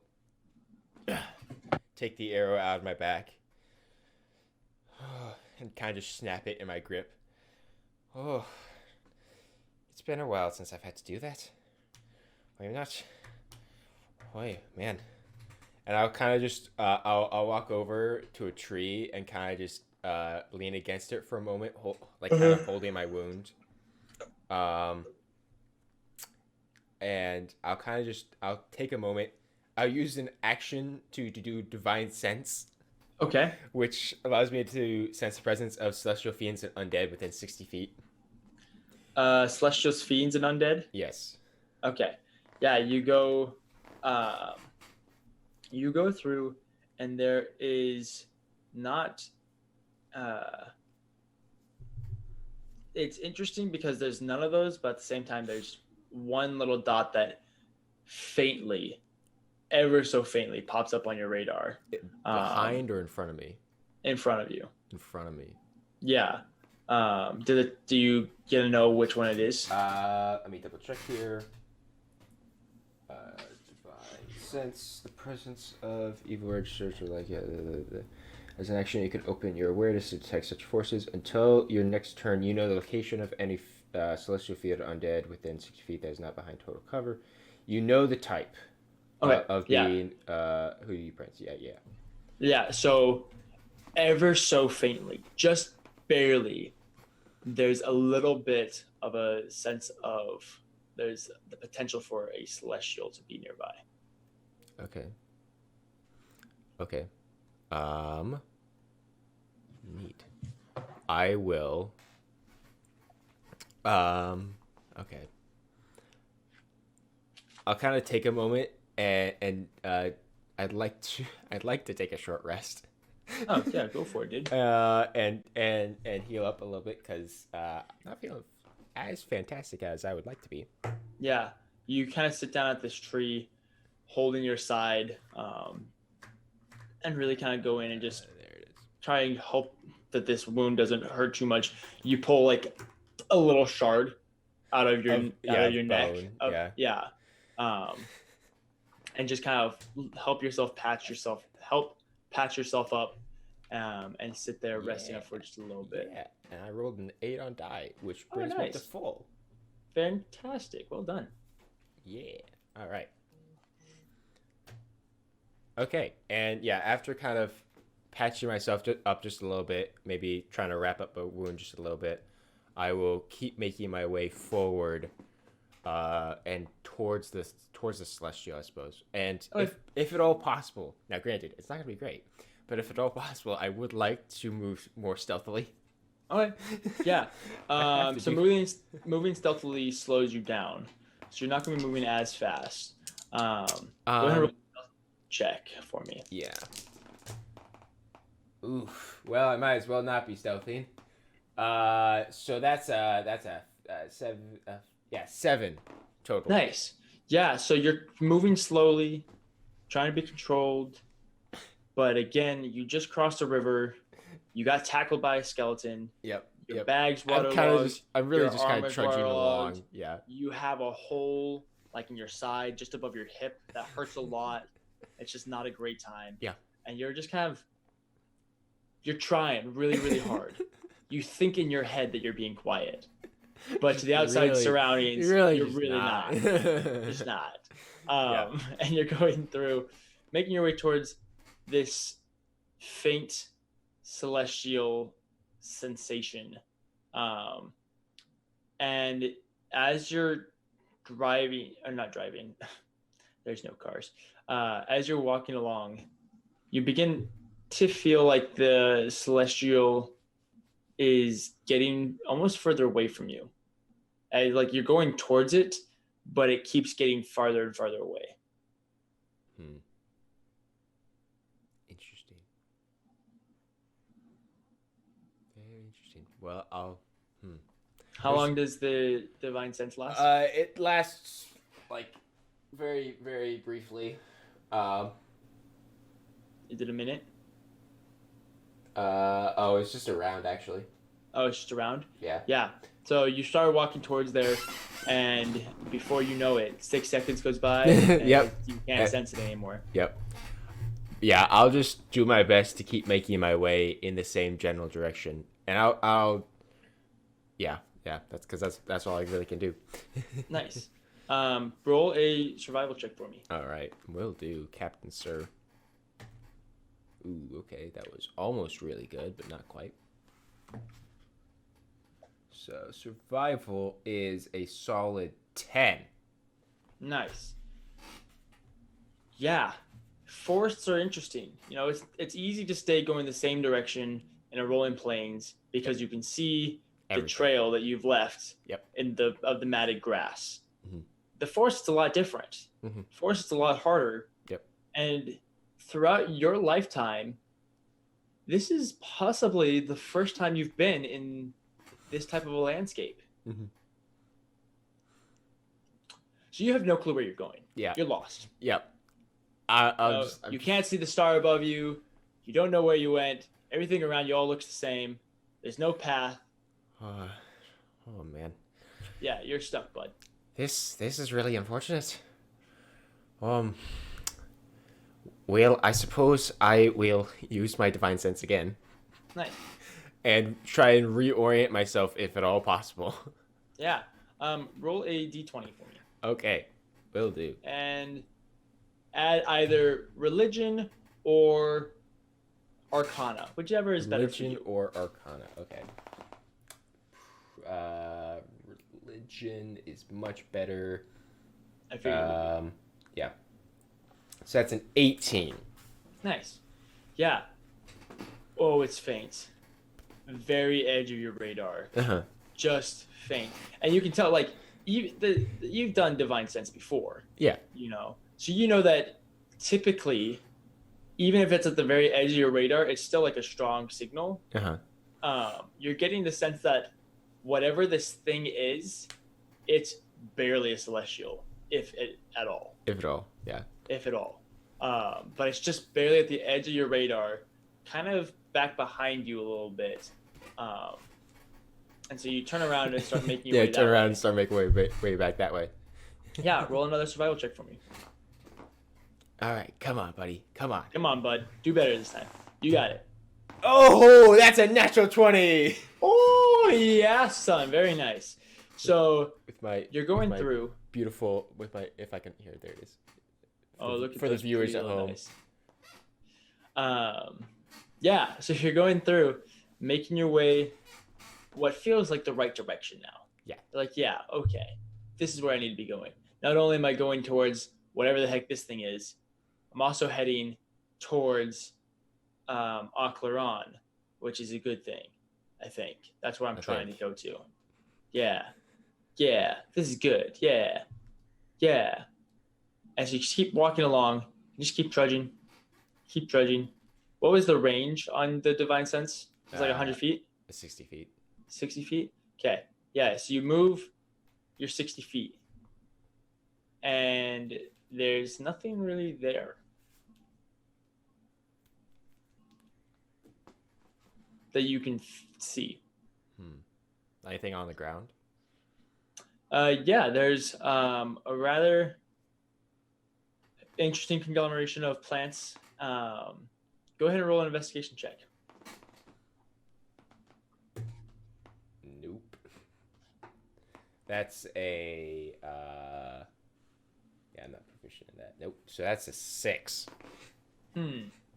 take the arrow out of my back and kind of just snap it in my grip. Oh, it's been a while since I've had to do that. Wait, not. Wait, man. And I'll kind of just I'll walk over to a tree and kind of just lean against it for a moment, kind of holding my wound. And I'll take a moment. I'll use an action to do divine sense. Okay. Which allows me to sense the presence of celestial fiends and undead within 60 feet. Celestials, fiends, and undead? Yes. Okay. Yeah, you go through, and there is not it's interesting because there's none of those, but at the same time there's one little dot that faintly, ever so faintly, pops up on your radar. Behind or in front of me? In front of you. In front of me. Yeah. Do you get to know which one it is? Let me double check here. Divine sense the presence of evil registers or as an action you can open your awareness to detect such forces. Until your next turn, you know the location of any celestial field undead within 60 feet that is not behind total cover. You know the type of being who you prince. Yeah, so ever so faintly, just barely, there's a little bit of a sense of there's the potential for a celestial to be nearby. Okay. Neat. I will. Okay. I'll kind of take a moment and I'd like to take a short rest. Oh yeah, go for it, dude. And heal up a little bit because I'm not feeling as fantastic as I would like to be. Yeah, you kind of sit down at this tree, holding your side, and really kind of go in and just try and hope that this wound doesn't hurt too much. You pull like a little shard out of your neck. And just kind of help patch yourself up, and sit there resting up for just a little bit. Yeah, and I rolled an 8 on die, which brings me to full. Fantastic, well done. Yeah, all right. Okay, and yeah, after kind of patching myself up just a little bit, maybe trying to wrap up a wound just a little bit, I will keep making my way forward, and towards the celestial, I suppose. And if at all possible, now granted, it's not gonna be great, but if at all possible, I would like to move more stealthily. Okay. Yeah. So moving stealthily slows you down, so you're not gonna be moving as fast. Go ahead and roll a check for me. Yeah. Oof. Well, I might as well not be stealthing. So that's a 7 total. Nice. Yeah, so you're moving slowly, trying to be controlled, but again, you just crossed a river. You got tackled by a skeleton. Yep. Your bag's waterlogged. I'm really just kind of trudging along. Yeah. You have a hole like in your side, just above your hip, that hurts a lot. It's just not a great time. Yeah. And you're just you're trying really, really hard. You think in your head that you're being quiet, but to the outside surroundings, you're really not. Just not. And you're going through, making your way towards this faint celestial sensation. And as you're not driving, there's no cars. As you're walking along, you begin to feel like the celestial is getting almost further away from you. And like you're going towards it, but it keeps getting farther and farther away. Interesting. Very interesting. Well, I'll. How long does the divine sense last? It lasts like very, very briefly. Is it a minute? It's just a round actually. Oh, it's just around? Yeah. Yeah. So you start walking towards there, and before you know it, 6 seconds goes by. And Yep. You can't sense it anymore. Yep. Yeah, I'll just do my best to keep making my way in the same general direction, and I'll. Yeah. That's because that's all I really can do. Nice. Roll a survival check for me. All right, will do, Captain Sir. Ooh, okay, that was almost really good, but not quite. So survival is a solid 10. Nice. Yeah. Forests are interesting. You know, it's easy to stay going the same direction in a rolling plains because you can see the trail that you've left in the matted grass. Mm-hmm. The forest is a lot different. Mm-hmm. Forest is a lot harder. Yep. And throughout your lifetime, this is possibly the first time you've been in this type of a landscape. Mm-hmm. So you have no clue where you're going. Yeah. You're lost. Yep. You can't see the star above you. You don't know where you went. Everything around you all looks the same. There's no path. Oh man. Yeah, you're stuck, bud. This is really unfortunate. Well, I suppose I will use my divine sense again. Nice. And try and reorient myself if at all possible. Yeah. Roll a d20 for me. Okay. Will do. And add either religion or arcana, whichever is better for you. Religion or arcana. Okay. Religion is much better. I figured. Yeah. So that's an 18. Nice. Yeah. Oh, it's faint. Very edge of your radar. Just faint. And you can tell, like, you've done divine sense before. Yeah. You know. So you know that typically, even if it's at the very edge of your radar, it's still like a strong signal. You're getting the sense that whatever this thing is, it's barely a celestial, if at all. If at all, yeah. If at all. But it's just barely at the edge of your radar, kind of back behind you a little bit. And so you turn around and start making your way turn around and start making way back that way. Yeah, roll another survival check for me. All right, come on, buddy. Come on. Come on, bud. Do better this time. You got it. Oh, that's a natural 20. Oh, yeah, son. Very nice. So you're going through. Beautiful with my, if I can hear, there it is. Look at for the viewers at home. Nice. Yeah, so you're going through, making your way what feels like the right direction now. Yeah. Like, yeah, okay. This is where I need to be going. Not only am I going towards whatever the heck this thing is, I'm also heading towards Auclaron, which is a good thing, I think. That's where I'm trying to go to. Yeah. Yeah. This is good. Yeah. Yeah. As you just keep walking along, you just keep trudging. Keep trudging. What was the range on the divine sense? It's like 100 feet? 60 feet. 60 feet? Okay. Yeah, so you move, you're 60 feet. And there's nothing really there. That you can see. Anything on the ground? Yeah, there's a rather interesting conglomeration of plants. Go ahead and roll an investigation check. Nope. That's a yeah, I'm not proficient in that. Nope. So that's a 6.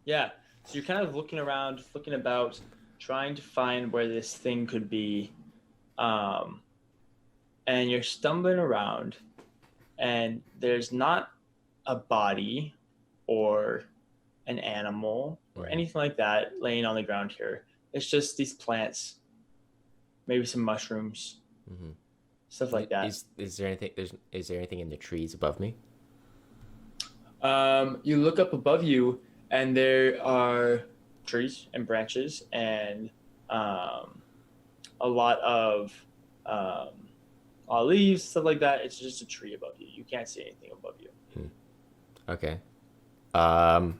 Yeah. So you're kind of looking around, looking about, trying to find where this thing could be. And you're stumbling around, and there's not a body or an animal or anything like that laying on the ground here. It's just these plants, maybe some mushrooms. stuff like that. Is there anything? Is there anything in the trees above me? You look up above you, and there are trees and branches and a lot of leaves, stuff like that. It's just a tree above you. You can't see anything above you. Okay. Um,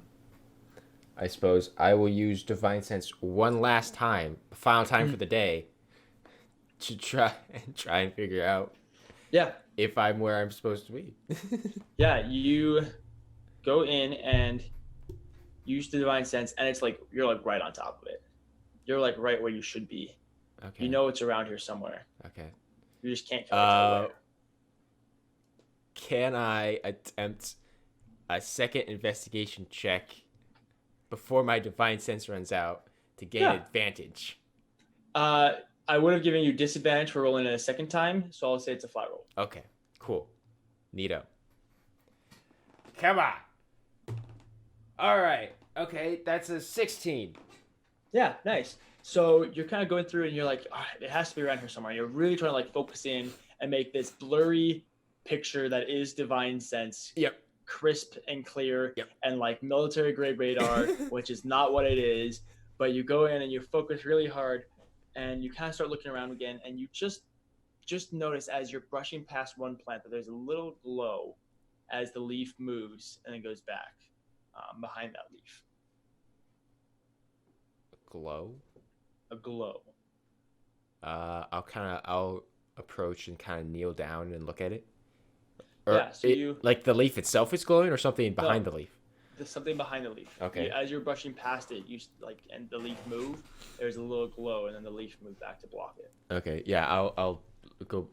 I suppose I will use divine sense one last time, final time for the day, to try and figure out Yeah, if I'm where I'm supposed to be. yeah. You go in and use the divine sense, and it's like you're like right on top of it. You're like right where you should be. Okay. You know it's around here somewhere. Okay. You just can't tell where. Can I attempt a second investigation check before my divine sense runs out to gain advantage? I would have given you disadvantage for rolling it a second time, so I'll say it's a flat roll. Okay, cool. Neato. Come on. All right. Okay, that's a 16. Yeah, nice. So you're kind of going through and you're like, all right, it has to be around here somewhere. You're really trying to like focus in and make this blurry picture that is divine sense. Yep. Crisp and clear. Yep. And like military grade radar, which is not what it is. But you go in and you focus really hard and you kind of start looking around again, and you just notice as you're brushing past one plant that there's a little glow as the leaf moves and then goes back behind that leaf. Glow? A glow. I'll approach and kind of kneel down and look at it. Or Yeah, so you like the leaf itself is glowing, or something behind the leaf. There's something behind the leaf. Okay. As you're brushing past it, and the leaf move. There's a little glow, and then the leaf moves back to block it. Okay. Yeah. I'll go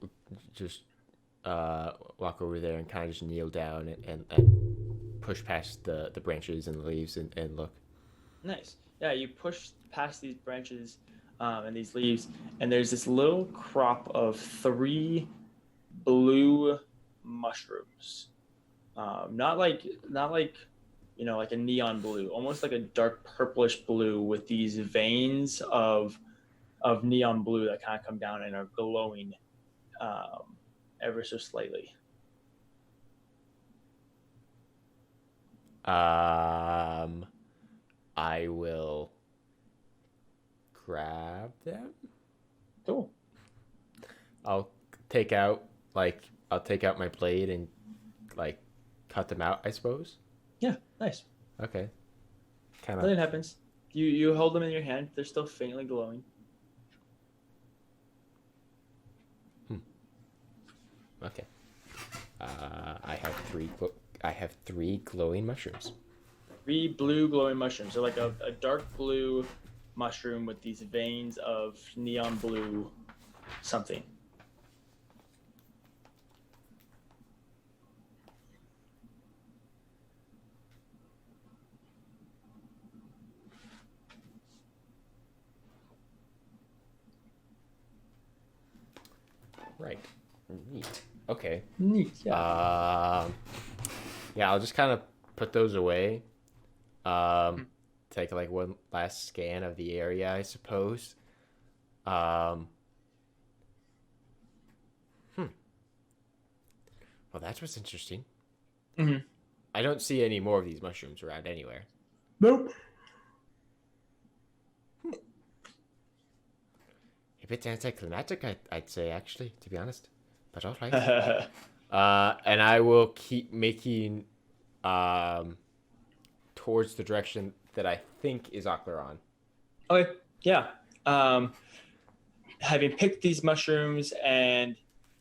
just walk over there and kind of just kneel down and push past the branches and the leaves and look. Nice. Yeah, you push past these branches and these leaves, and there's this little crop of 3 blue mushrooms. Not like like a neon blue, almost like a dark purplish blue with these veins of neon blue that kind of come down and are glowing ever so slightly. I will grab them. Cool. I'll take out my blade and like cut them out, I suppose. Yeah, nice. Okay. Nothing happens. You hold them in your hand. They're still faintly glowing. Okay. I have 3 glowing mushrooms. 3 blue glowing mushrooms. They're like a dark blue mushroom with these veins of neon blue something. Right. Neat. Okay. Neat. Yeah. Yeah, I'll just kind of put those away. Take like one last scan of the area, I suppose. Well, that was interesting. Mm-hmm. I don't see any more of these mushrooms around anywhere. Nope. A bit anticlimactic, I'd say, actually, to be honest. But all right. And I will keep making towards the direction that I think is Ocleron. Okay. Yeah. Having picked these mushrooms and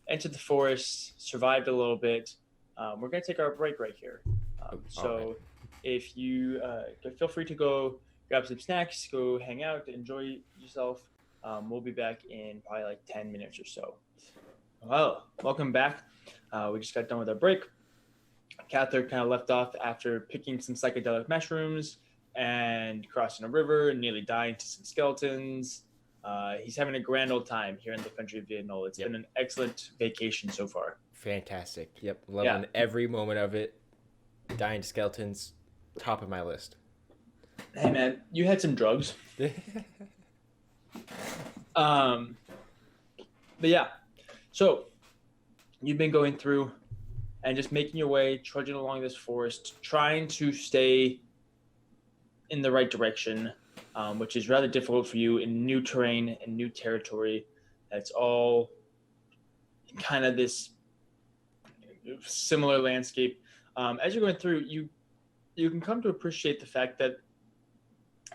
entered the forest, survived a little bit, we're going to take our break right here. So if you feel free to go grab some snacks, go hang out, enjoy yourself. We'll be back in probably like 10 minutes or so. Well, welcome back. We just got done with our break. Kathyr kind of left off after picking some psychedelic mushrooms and crossing a river and nearly dying to some skeletons. He's having a grand old time here in the country of Vietnam. It's been an excellent vacation so far. Fantastic. Yep. Loving every moment of it. Dying to skeletons. Top of my list. Hey, man, you had some drugs. But yeah, so you've been going through and just making your way, trudging along this forest, trying to stay in the right direction, which is rather difficult for you in new terrain and new territory. That's all kind of this similar landscape. As you're going through, you can come to appreciate the fact that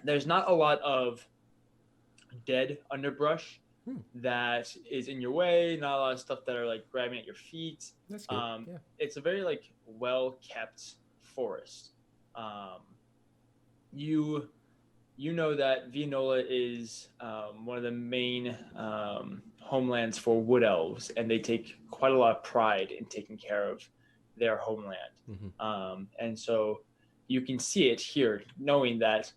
there's not a lot of dead underbrush that is in your way, not a lot of stuff that are like grabbing at your feet. That's good. Yeah. It's a very like well kept forest. You know that Vianola is one of the main homelands for wood elves, and they take quite a lot of pride in taking care of their homeland. And so you can see it here, knowing that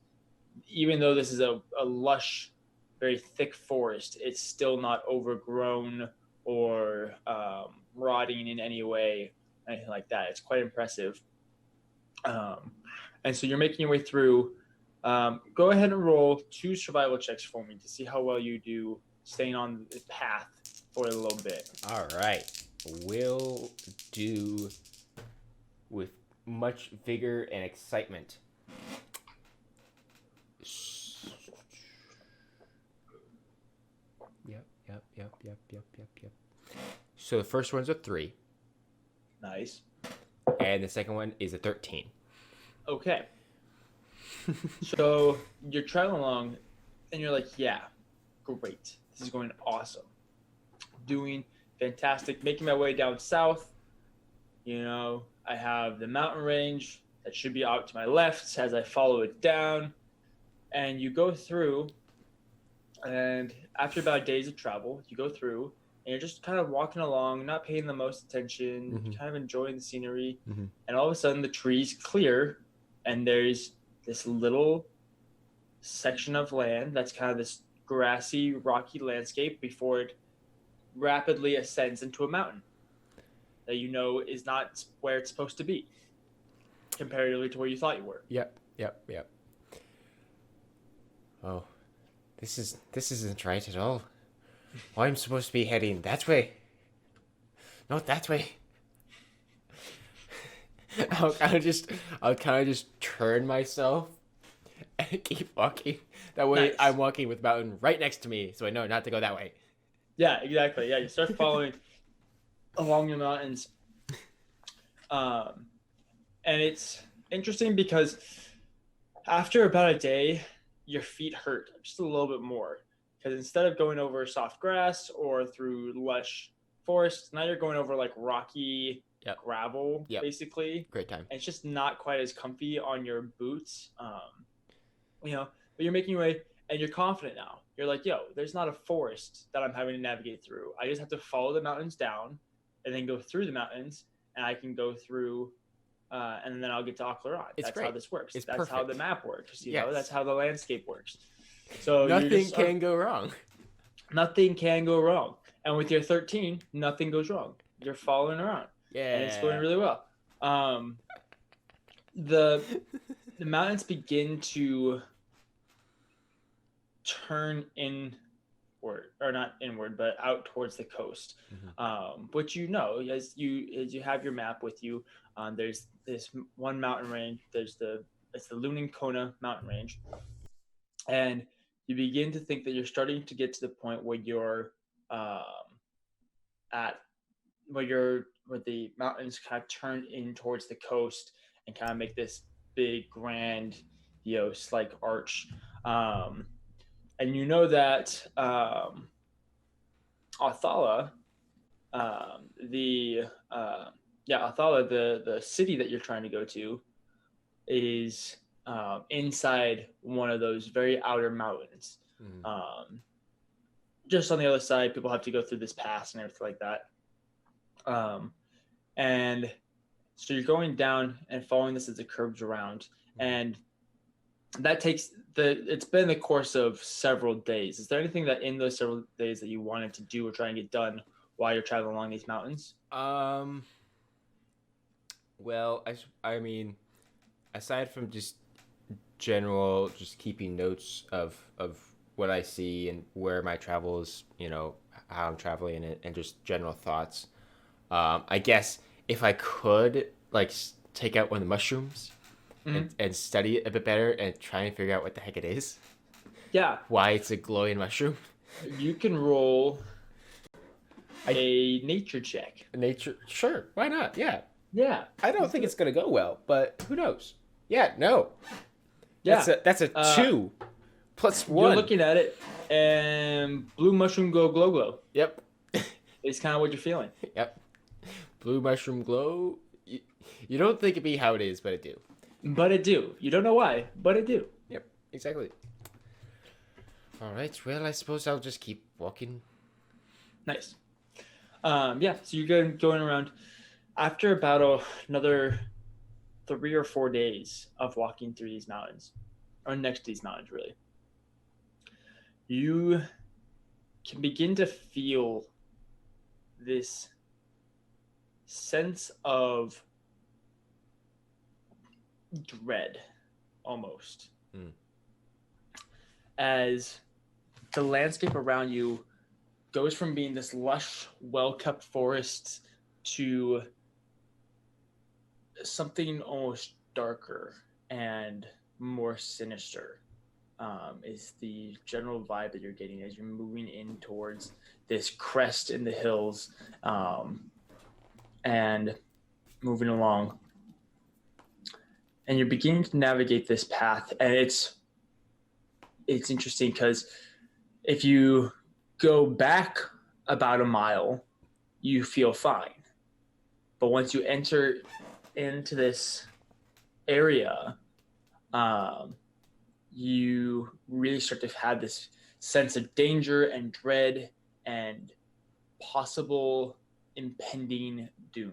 even though this is a lush, very thick forest, it's still not overgrown or rotting in any way, anything like that. It's quite impressive. And so you're making your way through. Go ahead and roll 2 survival checks for me to see how well you do staying on the path for a little bit. All right. Will do with much vigor and excitement. Yep. So the first one's a 3. Nice. And the second one is a 13. Okay. So you're traveling along and you're like, yeah, great. This is going awesome. Doing fantastic. Making my way down south. You know, I have the mountain range that should be out to my left as I follow it down. And you go through, and after about days of travel, you go through and you're just kind of walking along, not paying the most attention, kind of enjoying the scenery. And all of a sudden the trees clear and there's this little section of land that's kind of this grassy, rocky landscape before it rapidly ascends into a mountain that you know is not where it's supposed to be comparatively to where you thought you were. Yep. Oh, this isn't right at all. Well, I'm supposed to be heading that way. Not that way. I'll kind of just turn myself and keep walking. That way, Nice. I'm walking with the mountain right next to me, so I know not to go that way. Yeah, exactly. Yeah, you start following along the mountains. And it's interesting because after about a day, your feet hurt just a little bit more. Because instead of going over soft grass or through lush forests, now you're going over like rocky gravel, basically. Great time. And it's just not quite as comfy on your boots. But you're making your way and you're confident now. You're like, yo, there's not a forest that I'm having to navigate through. I just have to follow the mountains down and then go through the mountains, and I can go through and then I'll get to Akleron. That's great. how this works. It's That's perfect. how the map works. You Yes. know, that's how the landscape works. So Nothing can go wrong. Nothing can go wrong. And with your 13, nothing goes wrong. You're following around. Yeah. And it's going really well. The mountains begin to turn inward, or not inward, but out towards the coast. Which as you have your map with you, there's this one mountain range. It's the Lunincona mountain range, and you begin to think that you're starting to get to the point where you're where the mountains kind of turn in towards the coast and kind of make this big grand like arch, and you know that Othala, the city that you're trying to go to, is inside one of those very outer mountains. Just on the other side, people have to go through this pass and everything like that. And so you're going down and following this as it curves around, and that it's been the course of several days. Is there anything that in those several days that you wanted to do or try and get done while you're traveling along these mountains? Well, I mean, aside from just keeping notes of what I see and where my travels, how I'm traveling and just general thoughts, I guess if I could like take out one of the mushrooms and study it a bit better and try and figure out what the heck it is, Yeah, why it's a glowing mushroom. you can roll a nature check. Nature, sure, why not? Yeah, Yeah, I don't think it's gonna go well, but who knows? Yeah, no, yeah. that's a 2 plus 1. You're looking at it, and blue mushroom glow, glow, glow. Yep. It's kind of what you're feeling. Yep. Blue mushroom glow. You don't think it'd be how it is, but it do. But it do. You don't know why, but it do. Yep, exactly. All right. Well, I suppose I'll just keep walking. Nice. Yeah. So you're going around. After about another 3 or 4 days of walking through these mountains, or next to these mountains, really, you can begin to feel this sense of dread, almost, as the landscape around you goes from being this lush, well-kept forest to something almost darker and more sinister. Is the general vibe that you're getting as you're moving in towards this crest in the hills, and moving along. And you're beginning to navigate this path, and it's interesting because if you go back about a mile, you feel fine. But once you enter into this area, you really start to have this sense of danger and dread and possible impending doom.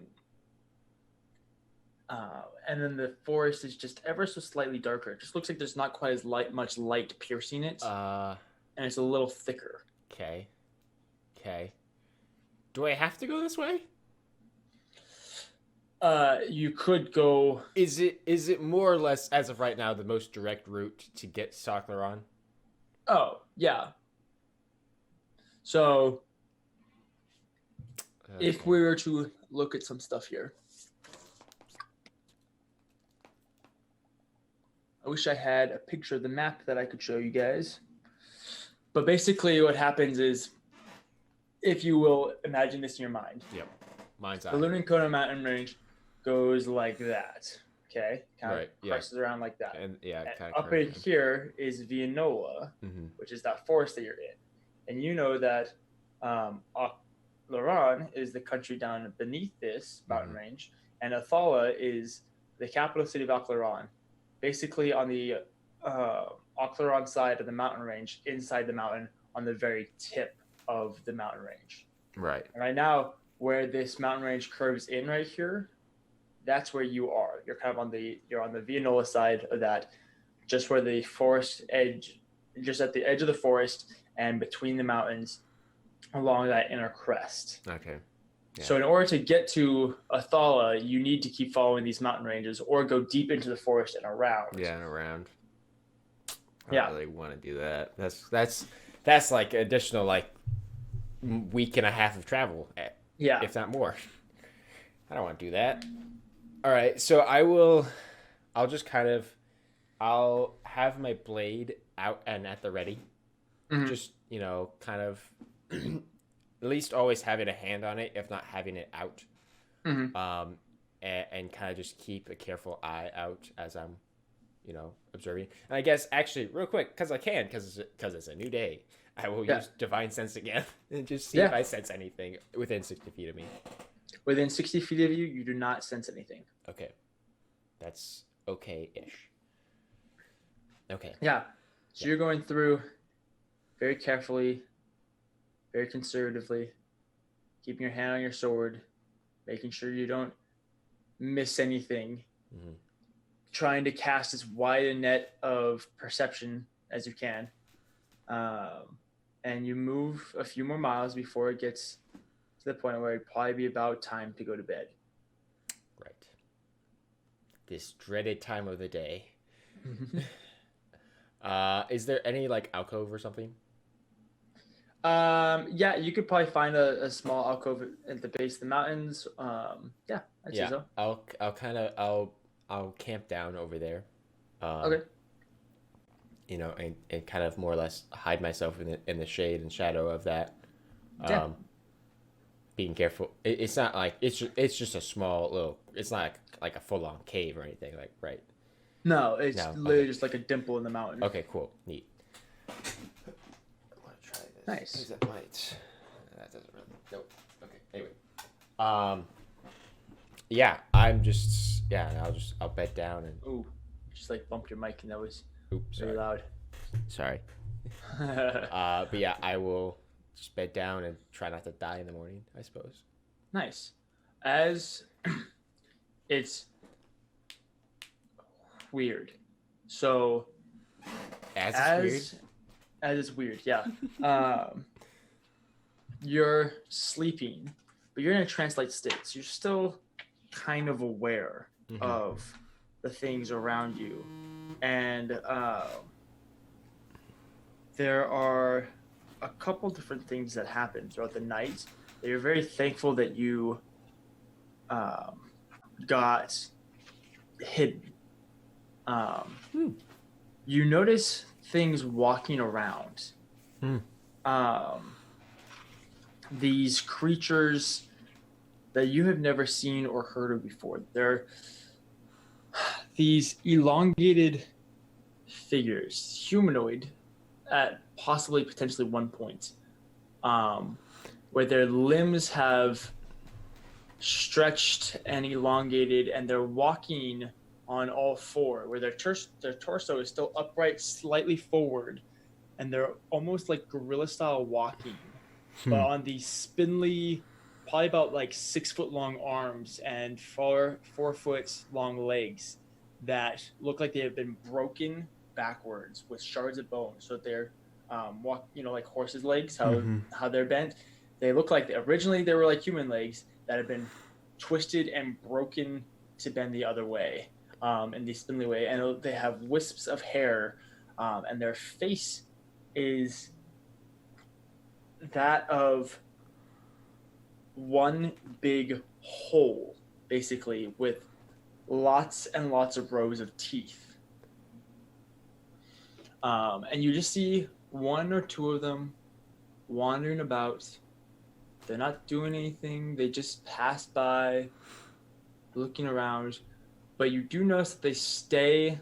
And then the forest is just ever so slightly darker. It just looks like there's not quite as much light piercing it, and it's a little thicker. Okay. Do I have to go this way? You could go. Is it more or less, as of right now, the most direct route to get Socleron? Oh, yeah. So, if we were to look at some stuff here, I wish I had a picture of the map that I could show you guys. But basically, what happens is, if you will imagine this in your mind, Yep. Mine's the out. Lunancona mountain range goes like that. Okay, kind Right, of yeah. presses around like that. And yeah, And kind up in here is Vianola, which is that forest that you're in, and you know that Laran is the country down beneath this mountain range, and Athala is the capital city of Oclaron, basically on the Oclaron side of the mountain range, inside the mountain, on the very tip of the mountain range. Right. And right now, where this mountain range curves in right here, that's where you are. You're kind of on the Vianola side of that, just where the forest edge, just at the edge of the forest and between the mountains, along that inner crest. Okay. Yeah. So in order to get to Athala, you need to keep following these mountain ranges or go deep into the forest and around. Yeah, and around. I Yeah. don't really want to do that. That's like additional like week and a half of travel. Yeah. If not more. I don't want to do that. All right, so I'll have my blade out and at the ready. Just, kind of at least always having a hand on it, if not having it out. And kind of just keep a careful eye out as I'm, observing. And I guess actually real quick, because it's a new day, I will use Divine Sense again and just see if I sense anything within 60 feet of me. Within 60 feet of you, you do not sense anything. Okay. That's okay-ish. Okay. Yeah. So you're going through very carefully, very conservatively, keeping your hand on your sword, making sure you don't miss anything, trying to cast as wide a net of perception as you can. And you move a few more miles before it gets to the point where it'd probably be about time to go to bed. Right. This dreaded time of the day. Is there any like alcove or something? Yeah, you could probably find a small alcove at the base of the mountains. Yeah, I'd say Yeah, so. I'll camp down over there, um, Okay. and kind of more or less hide myself in the shade and shadow of that. Yeah. Um, being careful. It's not like it's just a small little. It's not like a full on cave or anything. Like right. No, it's No. literally Okay. just like a dimple in the mountain. Okay. Cool. Neat. I want to try this. Nice. Because that might. That doesn't really. Nope. Okay. Anyway. Um. Yeah. I'm just. Yeah. I'll bed down and. Ooh, just like bumped your mic and that was Oops. very Sorry. loud. Sorry. But yeah, I will just bed down and try not to die in the morning, I suppose. Nice. As it's weird. So As it's as it's weird, yeah. Um, you're sleeping, but you're in a trance-like state. So you're still kind of aware weird. of the things around you, and there are a couple different things that happen throughout the night that you're very thankful that you got hidden. You notice things walking around. Hmm. These creatures that you have never seen or heard of before. They're these elongated figures, humanoid at possibly potentially one point, where their limbs have stretched and elongated, and they're walking on all four, where their torso is still upright, slightly forward, and they're almost like gorilla style walking, but on these spindly, probably about like 6 foot long arms and 4 foot long legs that look like they have been broken backwards with shards of bone, so that they're like horses' legs, how they're bent. They look like originally they were like human legs that have been twisted and broken to bend the other way, in the spindly way, and they have wisps of hair, and their face is that of one big hole, basically, with lots and lots of rows of teeth. And you just see one or two of them wandering about. They're not doing anything. They just pass by, looking around. But you do notice that they stay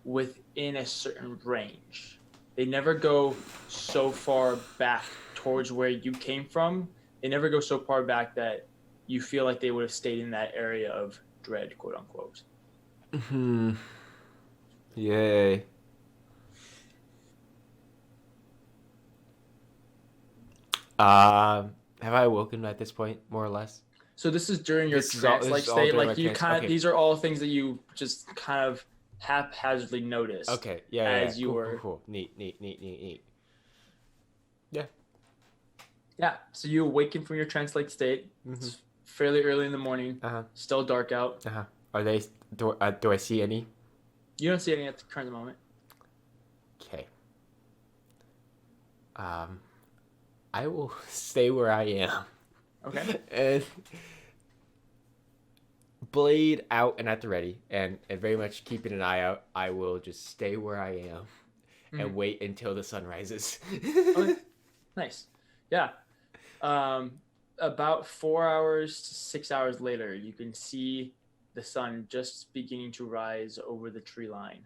within a certain range. They never go so far back towards where you came from. They never go so far back that you feel like they would have stayed in that area of dread, quote unquote. Yay. Have I awoken at this point, more or less? So this is during your This is all trance-like during state. my Like you trance. kind of, Okay. these are all things that you just kind of haphazardly noticed. Okay, yeah, As you cool, were- cool. Neat. Yeah. So you awaken from your trance-like state. It's fairly early in the morning. Still dark out. Are they? Do I see any? You don't see any at the current moment. Okay. I will stay where I am. Okay. And blade out and at the ready, and very much keeping an eye out. I will just stay where I am and wait until the sun rises. Okay. Nice. Yeah. About 4 hours to 6 hours later, you can see the sun just beginning to rise over the tree line.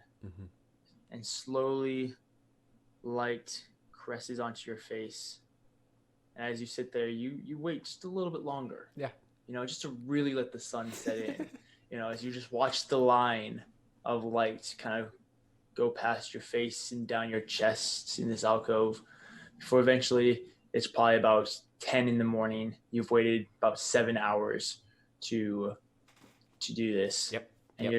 And slowly light caresses onto your face. And as you sit there, you wait just a little bit longer. Yeah. Just to really let the sun set in. As you just watch the line of light kind of go past your face and down your chest in this alcove, before eventually it's probably about 10 in the morning. You've waited about 7 hours to do this. Yep. And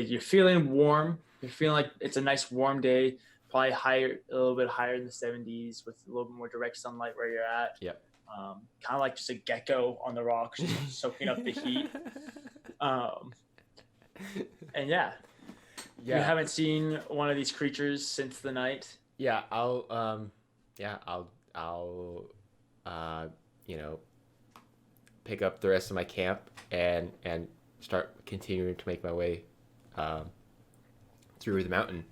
you're feeling warm. You're feeling like it's a nice warm day, probably a little bit higher in the 70s with a little bit more direct sunlight where you're at. Yep. Kind of like just a gecko on the rocks, just soaking up the heat. And you haven't seen one of these creatures since the night. Yeah, I'll yeah, I'll you know, pick up the rest of my camp and start continuing to make my way um, through the mountain.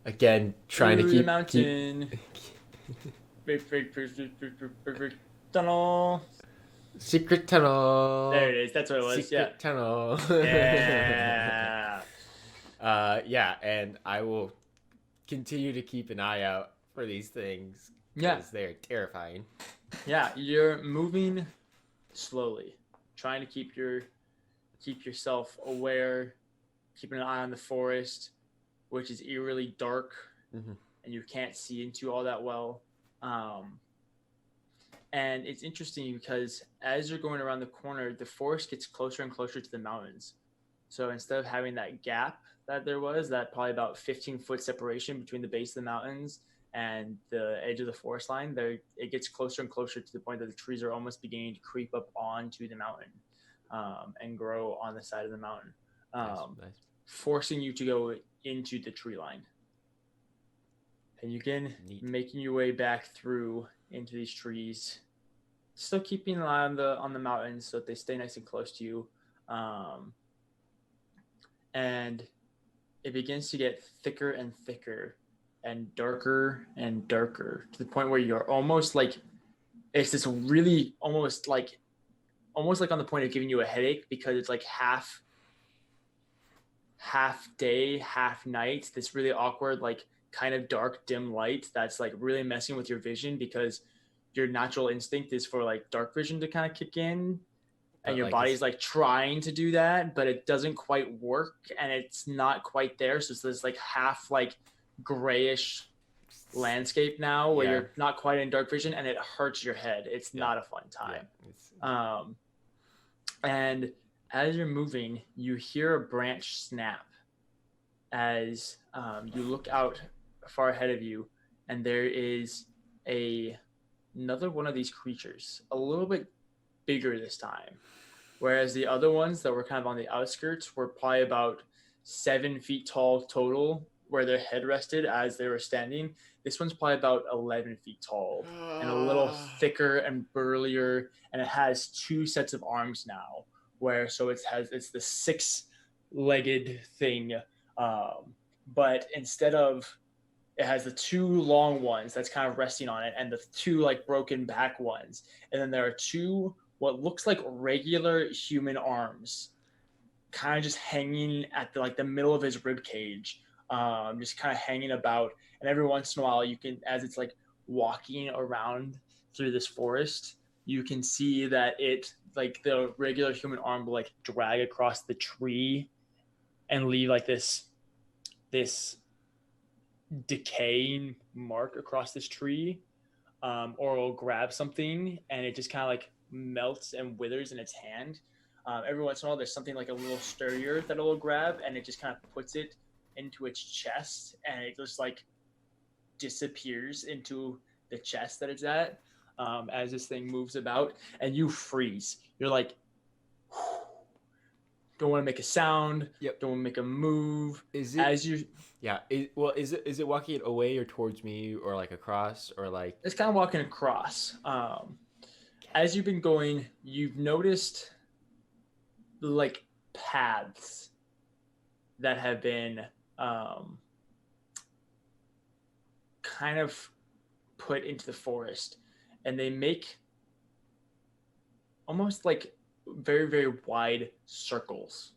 Again, trying to Through the keep mountain. Tunnel. secret tunnel. There it is. That's what it was. Secret tunnel. Yeah. Yeah, and I will continue to keep an eye out for these things Yeah. because they're terrifying. Yeah. You're moving slowly, trying to keep yourself aware, keeping an eye on the forest, which is eerily dark, Mhm. and you can't see into all that well. And it's interesting because as you're going around the corner, the forest gets closer and closer to the mountains. So instead of having that gap that there was, that probably about 15-foot separation between the base of the mountains and the edge of the forest line, there it gets closer and closer to the point that the trees are almost beginning to creep up onto the mountain and grow on the side of the mountain, Nice. forcing you to go into the tree line. And you can Neat. making your way back through into these trees, still keeping an eye on the mountains so that they stay nice and close to you. And it begins to get thicker and thicker and darker to the point where you're almost like it's this really almost like on the point of giving you a headache because it's like half day, half night, this really awkward, like kind of dark, dim light that's like really messing with your vision because your natural instinct is for like dark vision to kind of kick in. And But, your like, body's like trying to do that, but it doesn't quite work and it's not quite there. So it's this like half like grayish landscape now where Yeah. you're not quite in dark vision and it hurts your head. It's Yeah. not a fun time. Yeah, And as you're moving, you hear a branch snap as you look out far ahead of you, and there is another one of these creatures, a little bit bigger this time. Whereas the other ones that were kind of on the outskirts were probably about 7 feet tall total, where their head rested as they were standing. This one's probably about 11 feet tall and a little thicker and burlier, and it has 2 sets of arms now. It's the 6-legged thing, but instead of it has the 2 long ones that's kind of resting on it, and the 2 like broken back ones, and then there are 2 what looks like regular human arms, kind of just hanging at the middle of his rib cage, just kind of hanging about. And every once in a while, you can, as it's like walking around through this forest, you can see that it like the regular human arm will like drag across the tree and leave like this decaying mark across this tree, or it'll grab something and it just kind of like melts and withers in its hand. Every once in a while, there's something like a little sturdier that it'll grab, and it just kind of puts it into its chest, and it just like disappears into the chest that it's at as this thing moves about, and you freeze. You're like, don't want to make a sound. Yep. Don't want to make a move. Is it? As you, Yeah. Is it walking away or towards me or like across or like? it's kind of walking across. As you've been going, you've noticed like paths that have been kind of put into the forest, and they make almost like very, very wide circles.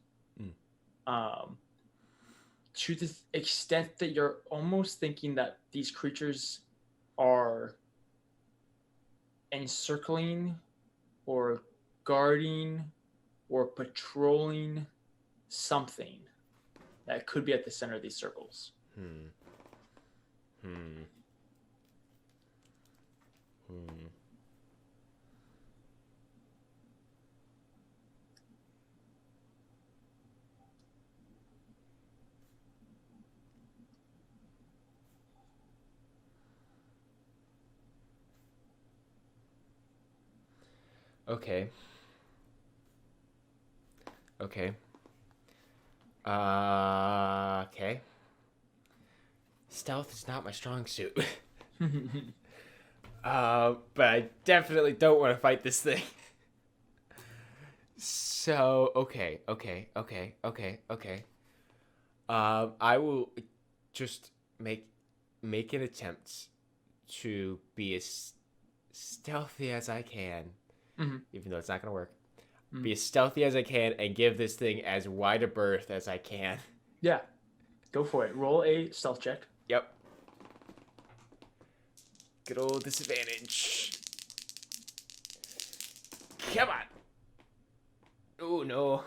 To the extent that you're almost thinking that these creatures are encircling or guarding or patrolling something that could be at the center of these circles. Okay. Okay. Stealth is not my strong suit. But I definitely don't want to fight this thing. So, okay. I will just make an attempt to be as stealthy as I can, even though it's not gonna work. Be as stealthy as I can and give this thing as wide a berth as I can. Yeah. Go for it. Roll a stealth check. Yep. Good old disadvantage. Come on. Oh no.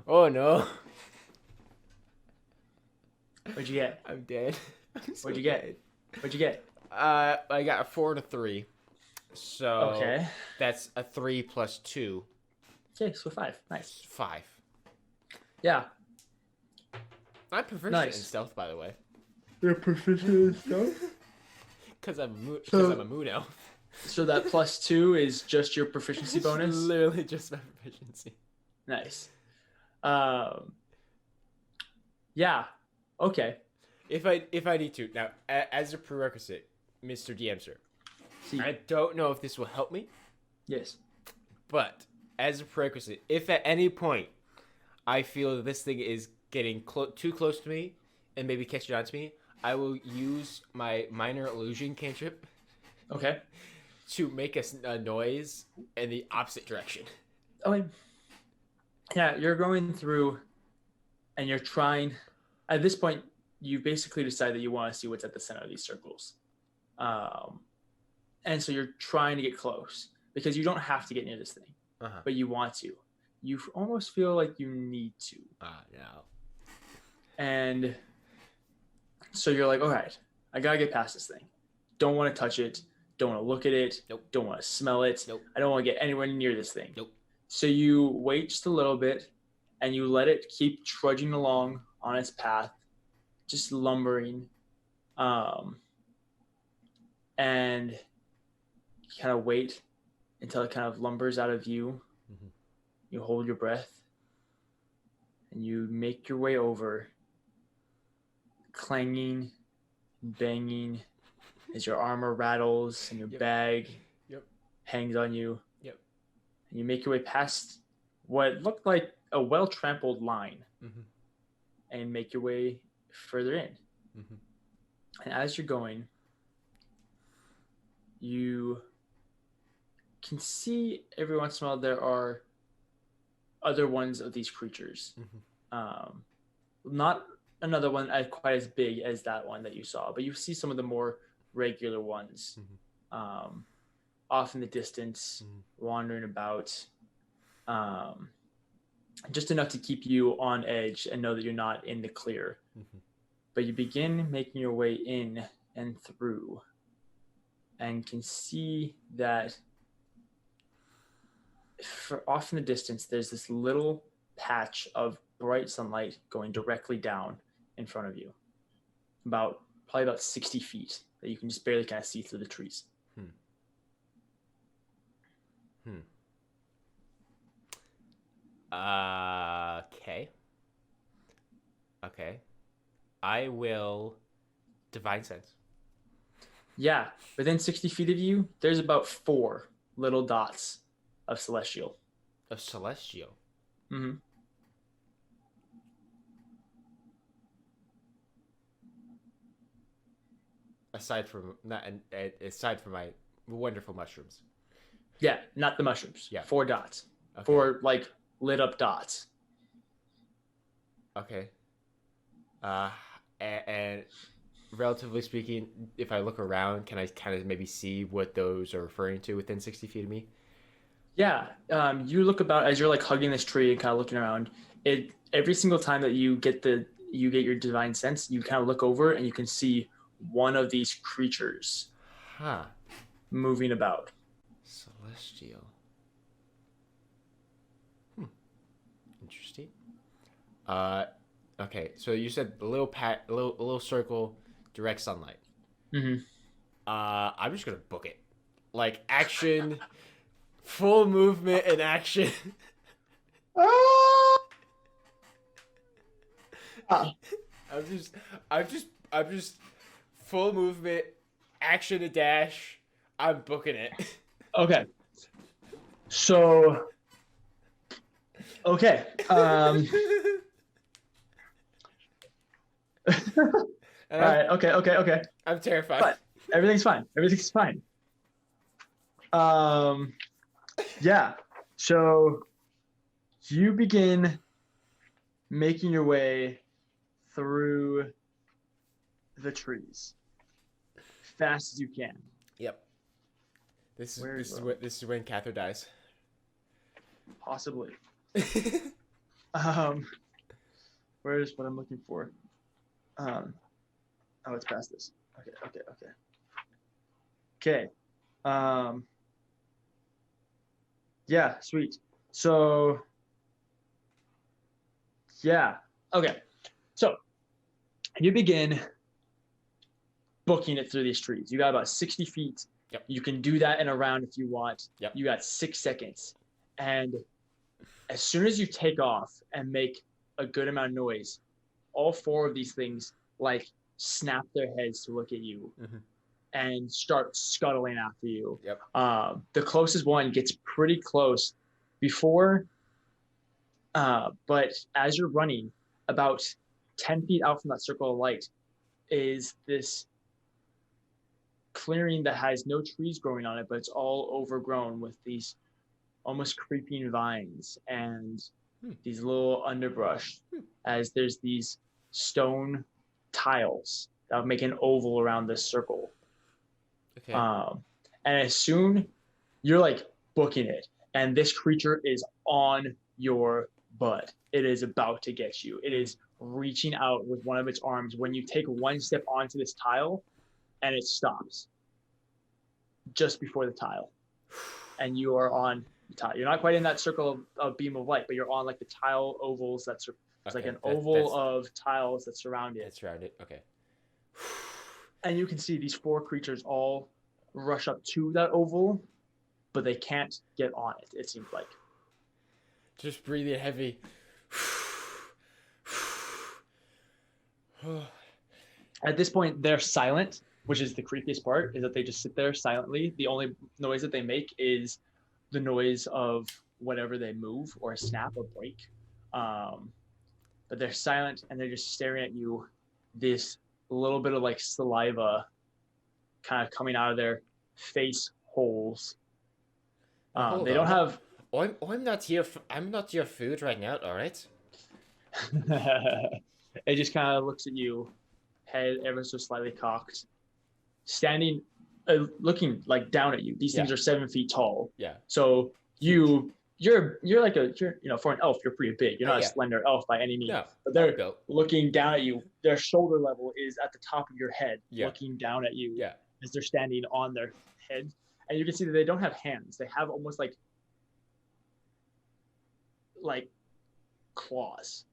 Oh no. What'd you get? I'm dead. What'd you get? What'd you get? I got a 4 and a 3. So Okay. that's a 3 plus 2. Okay, so 5. Nice. 5. Yeah. I'm proficient Nice. in stealth, by the way. You're proficient in stealth? Because I'm a moon elf. So that +2 is just your proficiency bonus? Literally just my proficiency. Nice. Yeah. Okay. If I need to. Now, as a prerequisite, Mr. DM, sir, See. I don't know if this will help me, Yes. but as a prerequisite, if at any point I feel that this thing is getting too close to me and maybe catching on to me, I will use my minor illusion cantrip Okay. to make a noise in the opposite direction. Okay. Yeah, you're going through and you're trying. At this point, you basically decide that you want to see what's at the center of these circles. And so you're trying to get close because you don't have to get near this thing, but you want to. You almost feel like you need to. No. And so you're like, all right, I got to get past this thing. Don't want to touch it. Don't want to look at it. Nope. Don't want to smell it. Nope. I don't want to get anywhere near this thing. Nope. So you wait just a little bit and you let it keep trudging along on its path, just lumbering. And you kind of wait until it kind of lumbers out of view. Mm-hmm. You hold your breath and you make your way over, clanging, banging as your armor rattles and your bag hangs on you. Yep. And you make your way past what looked like a well-trampled line and make your way further in. And as you're going, you can see every once in a while there are other ones of these creatures. Not another one quite as big as that one that you saw, but you see some of the more regular ones off in the distance, wandering about, just enough to keep you on edge and know that you're not in the clear. But you begin making your way in and through and can see that off in the distance there's this little patch of bright sunlight going directly down in front of you, probably about 60 feet, that you can just barely kind of see through the trees. Okay. I will divine sense. Yeah, within 60 feet of you, there's about 4 little dots of celestial. Of celestial. Aside from my wonderful mushrooms. Yeah, not the mushrooms. Yeah. 4 dots. Okay. 4 like lit up dots. Okay. And relatively speaking, if I look around, can I kind of maybe see what those are referring to within 60 feet of me? Yeah, you look about as you're like hugging this tree and kind of looking around. Every single time that you get your divine sense, you kind of look over and you can see one of these creatures moving about. Celestial. Interesting. Okay, so you said a little circle, direct sunlight. I'm just gonna book it, like action, full movement and action. I'm just full movement, action to dash. I'm booking it. Okay. So. Okay. All right. Okay. I'm terrified. But everything's fine. Everything's fine. Yeah. So you begin making your way through the trees fast as you can. Yep. This is when Kathyr dies. Possibly. Where's what I'm looking for? Oh, it's past this. Okay. Yeah, sweet. So, yeah. Okay. So, you begin booking it through these trees. You got about 60 feet. Yep. You can do that in a round if you want. Yep. You got 6 seconds. And as soon as you take off and make a good amount of noise, all 4 of these things like snap their heads to look at you and start scuttling after you. Yep. The closest one gets pretty close before, but as you're running, about 10 feet out from that circle of light is this clearing that has no trees growing on it, but it's all overgrown with these almost creeping vines and these little underbrush, as there's these stone tiles that would make an oval around this circle. Okay. And as soon you're like booking it, and this creature is on your butt. It is about to get you. It is reaching out with one of its arms when you take one step onto this tile, and it stops just before the tile, and you are on the tile. You're not quite in that circle of beam of light, but you're on like the tile ovals. It's like an oval of tiles that surround it. It's surrounded. Okay. And you can see these 4 creatures all rush up to that oval, but they can't get on it, it seems like. Just breathing heavy. At this point, they're silent, which is the creepiest part, is that they just sit there silently. The only noise that they make is the noise of whatever they move or snap or break. But they're silent, and they're just staring at you, this little bit of like saliva kind of coming out of their face holes. They don't have... I'm not here. I'm not your food right now. All right. It just kind of looks at you, head ever so slightly cocked, standing, looking like down at you. These things are 7 feet tall. Yeah. So you're like for an elf, you're pretty big. You're not a slender elf by any means. No. But they're looking down at you. Their shoulder level is at the top of your head, looking down at you as they're standing on their head. And you can see that they don't have hands. They have almost like claws,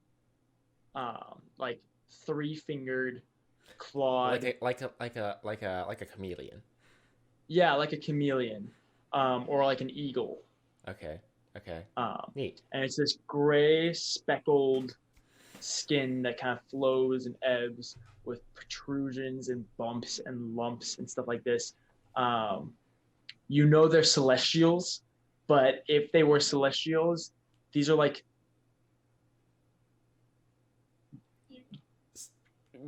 like 3-fingered clawed, like a chameleon. Yeah, like a chameleon, or like an eagle. Okay. Neat. And it's this gray speckled skin that kind of flows and ebbs with protrusions and bumps and lumps and stuff like this. They're celestials, but if they were celestials, these are like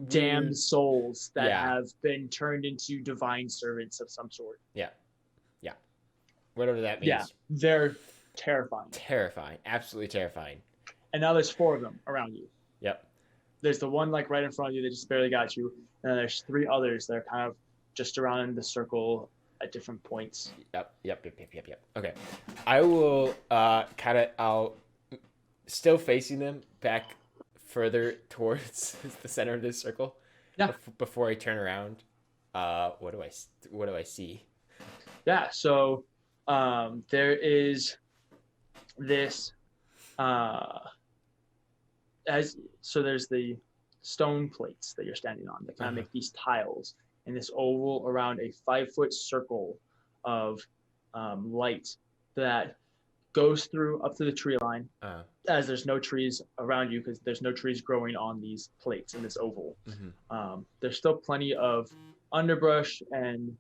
damned souls that have been turned into divine servants of some sort. Yeah. Whatever that means. Yeah, they're terrifying. Absolutely terrifying. And now there's 4 of them around you. Yep. There's the one like right in front of you that just barely got you, and then there's 3 others that are kind of just around the circle at different points. Yep. Okay. I will I'll still facing them back further towards the center of this circle. Yeah. Before I turn around, what do I see? Yeah. So, there is this. There's the stone plates that you're standing on that kind of make these tiles in this oval around a 5-foot circle of light that goes through up to the tree line, as there's no trees around you because there's no trees growing on these plates in this oval. There's still plenty of underbrush and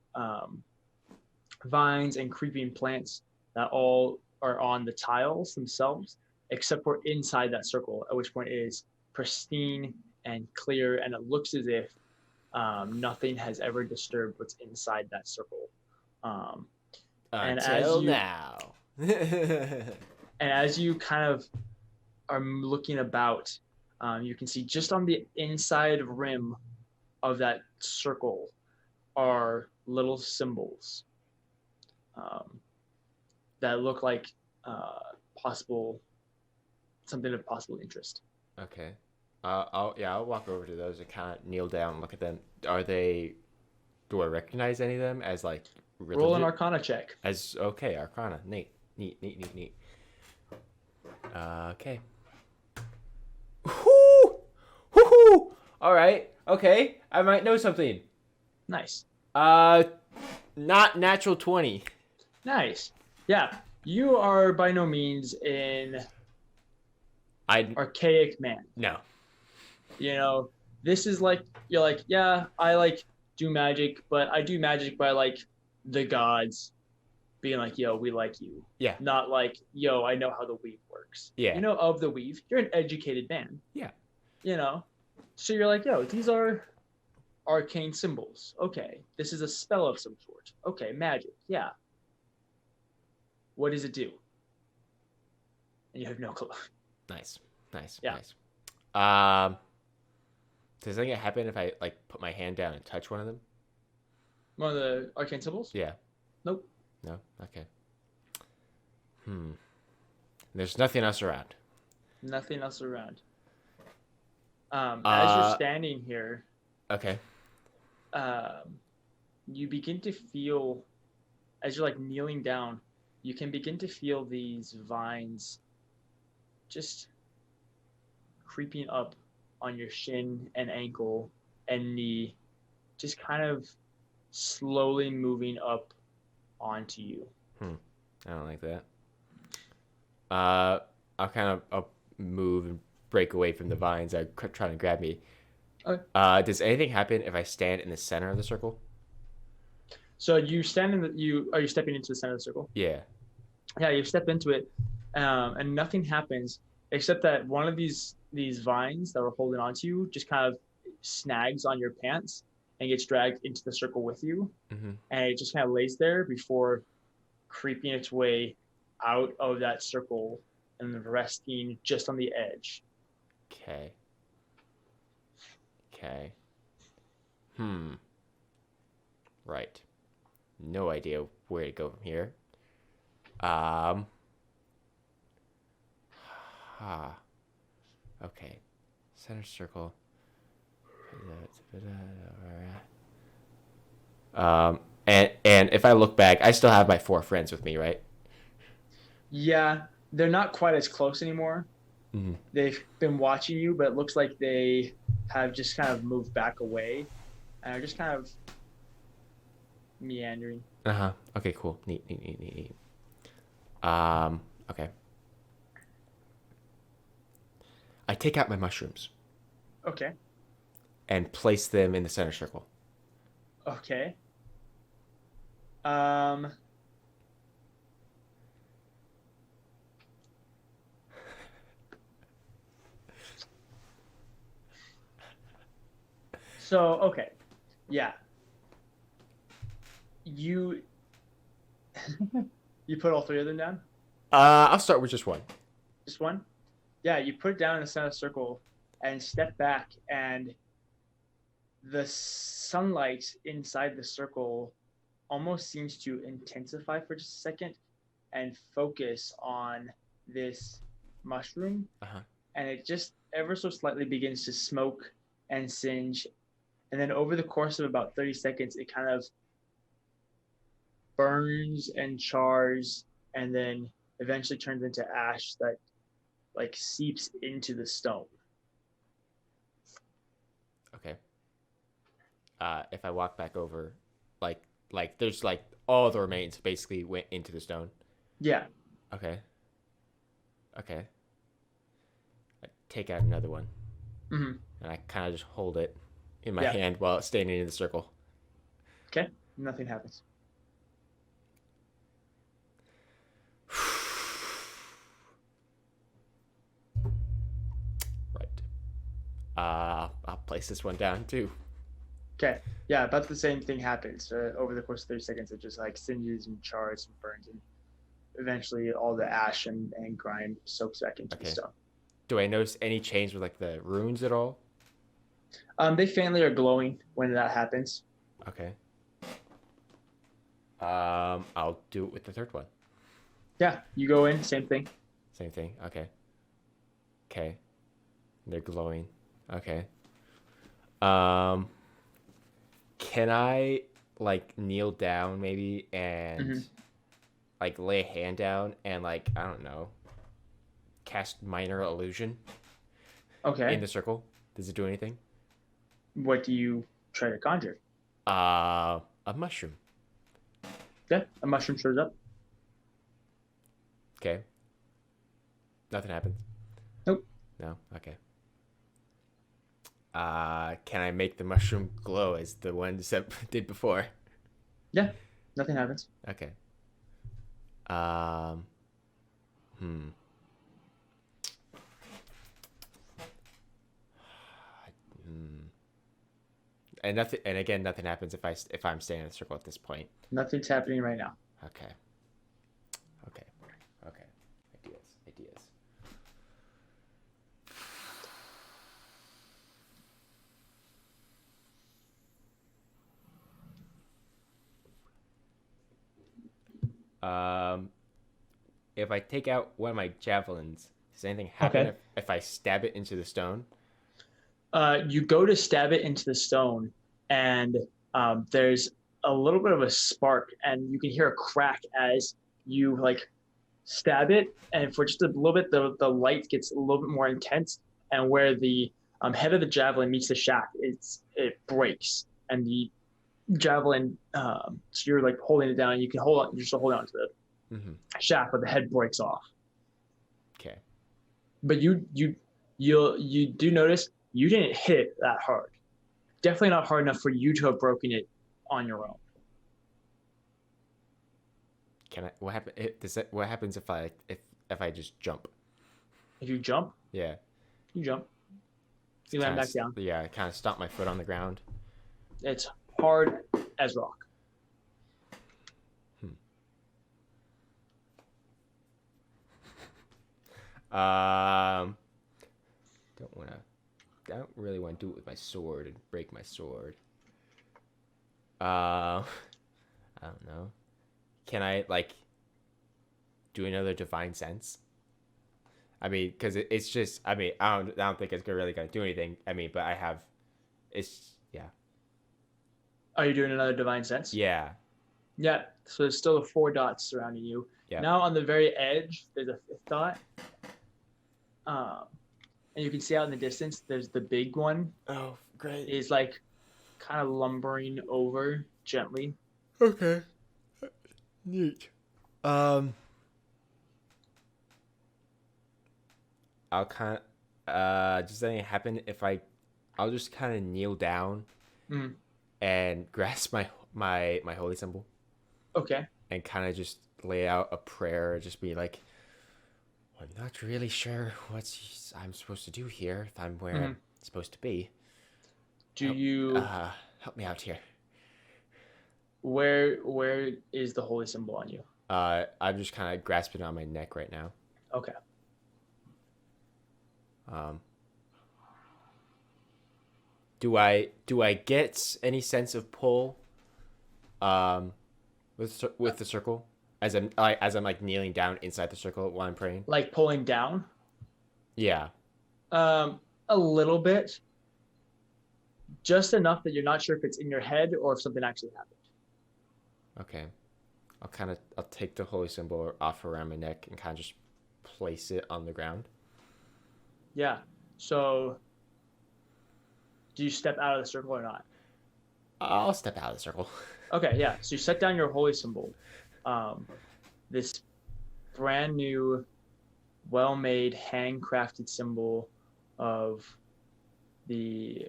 vines and creeping plants that all are on the tiles themselves, except for inside that circle, at which point it is pristine and clear, and it looks as if nothing has ever disturbed what's inside that circle. And Until now. and as you kind of are looking about, you can see just on the inside rim of that circle are little symbols that look like something of possible interest. Okay. I'll walk over to those and kind of kneel down and look at them. Do I recognize any of them as like Roll an Arcana check. As okay, Arcana. Neat. Okay. Whoo! All right. Okay. I might know something. Nice. Not natural 20. Nice. Yeah. You are by no means an archaic man. No. You know, this is like, you're like, yeah, I like do magic, but I do magic by like the gods being like, yo, we like you. Yeah. Not like, yo, I know how the weave works. Yeah. You know of the weave. You're an educated man. Yeah. You know? So you're like, yo, these are arcane symbols. Okay. This is a spell of some sort. Okay, magic. Yeah. What does it do? And you have no clue. Nice. Yeah. Does anything happen if I like put my hand down and touch one of them? One of the arcane symbols? Yeah. Nope. No? Okay. There's nothing else around. Nothing else around. As you're standing here, Okay. you begin to feel, as you're like kneeling down, you can begin to feel these vines just creeping up on your shin and ankle and knee, just kind of slowly moving up onto you. I don't like that. I'll move and break away from the vines that are trying to grab me. Okay. Does anything happen if I stand in the center of the circle? So you stand in are you stepping into the center of the circle? Yeah. Yeah, you step into it, and nothing happens except that one of these vines that were holding onto you just kind of snags on your pants and gets dragged into the circle with you, Mm-hmm. and it just kind of lays there before creeping its way out of that circle and resting just on the edge. Okay. Right. No idea where to go from here. Okay. Center circle. And if I look back, I still have my 4 friends with me, right? Yeah, they're not quite as close anymore. Mm-hmm. They've been watching you, but it looks like they have just kind of moved back away and are just kind of meandering. Okay, cool. Neat. Okay. I take out my mushrooms Okay. and place them in the center circle. Okay. So, okay. Yeah. You you put all 3 of them down? I'll start with just one. Just one? Yeah, you put it down in the center circle and step back, and the sunlight inside the circle almost seems to intensify for just a second and focus on this mushroom. And it just ever so slightly begins to smoke and singe. And then over the course of about 30 seconds, it kind of burns and chars and then eventually turns into ash that like seeps into the stone. Okay. If I walk back over, like there's like all the remains basically went into the stone. Yeah. Okay. I take out another one. Mm-hmm. And I kind of just hold it in my Yeah. hand while it's standing in the circle. Okay, nothing happens. Right. I'll place this one down too. Okay, yeah, about the same thing happens. Over the course of 30 seconds, it just like singes and chars and burns, and eventually all the ash and grime soaks back into the Okay. stone. Do I notice any change with like the runes at all? They faintly are glowing when that happens. Okay. I'll do it with the third one. Yeah, you go in, same thing. Same thing. Okay. Okay. They're glowing. Okay. Can I like kneel down maybe and like lay a hand down and like I don't know, cast minor illusion Okay. in the circle? Does it do anything? What do you try to conjure? A mushroom. Yeah, a mushroom shows up. Okay. Nothing happens. Nope. No. Okay. Can I make the mushroom glow as the ones that did before? Yeah, nothing happens. Okay. Um. Hmm. And nothing. And again, nothing happens if I'm staying in a circle at this point. Nothing's happening right now. Okay. Okay. Okay. Ideas. If I take out one of my javelins, does anything happen Okay. if I stab it into the stone? You go to stab it into the stone, and there's a little bit of a spark, and you can hear a crack as you like stab it, and for just a little bit, the light gets a little bit more intense, and where the head of the javelin meets the shaft, it breaks, and the javelin, so you're like holding it down, and you can hold on, you're still holding on to the shaft, but the head breaks off. Okay. But you do notice you didn't hit it that hard. Definitely not hard enough for you to have broken it on your own. Can I? What happen? What happens if I just jump? If you jump, Yeah. you jump. You land back down. Yeah. I kind of stomp my foot on the ground. It's hard as rock. Don't really want to do it with my sword and break my sword. I don't know. Can I like do another divine sense? I mean, because it's just. I mean, I don't think it's really gonna do anything. I mean, but I have. It's yeah. Are you doing another divine sense? Yeah. Yeah. So there's still the 4 dots surrounding you. Yeah. Now on the very edge, there's a 5th dot. And you can see out in the distance, there's the big one. Oh, great. Is like kind of lumbering over gently. Okay. Neat. I'll kind of does anything happen if I'll just kind of kneel down and grasp my holy symbol Okay. and kind of just lay out a prayer, just be like, I'm not really sure what I'm supposed to do here, if I'm where I'm supposed to be. Help me out here. Where is the holy symbol on you? I'm just kind of grasping on my neck right now. Okay. Do I get any sense of pull with the circle as I'm like kneeling down inside the circle while I'm praying? Like pulling down? Yeah. A little bit. Just enough that you're not sure if it's in your head or if something actually happened. Okay. I'll take the holy symbol off around my neck and kind of just place it on the ground. Yeah. So do you step out of the circle or not? I'll step out of the circle. Okay, yeah. So you set down your holy symbol. This brand new, well-made, handcrafted symbol of the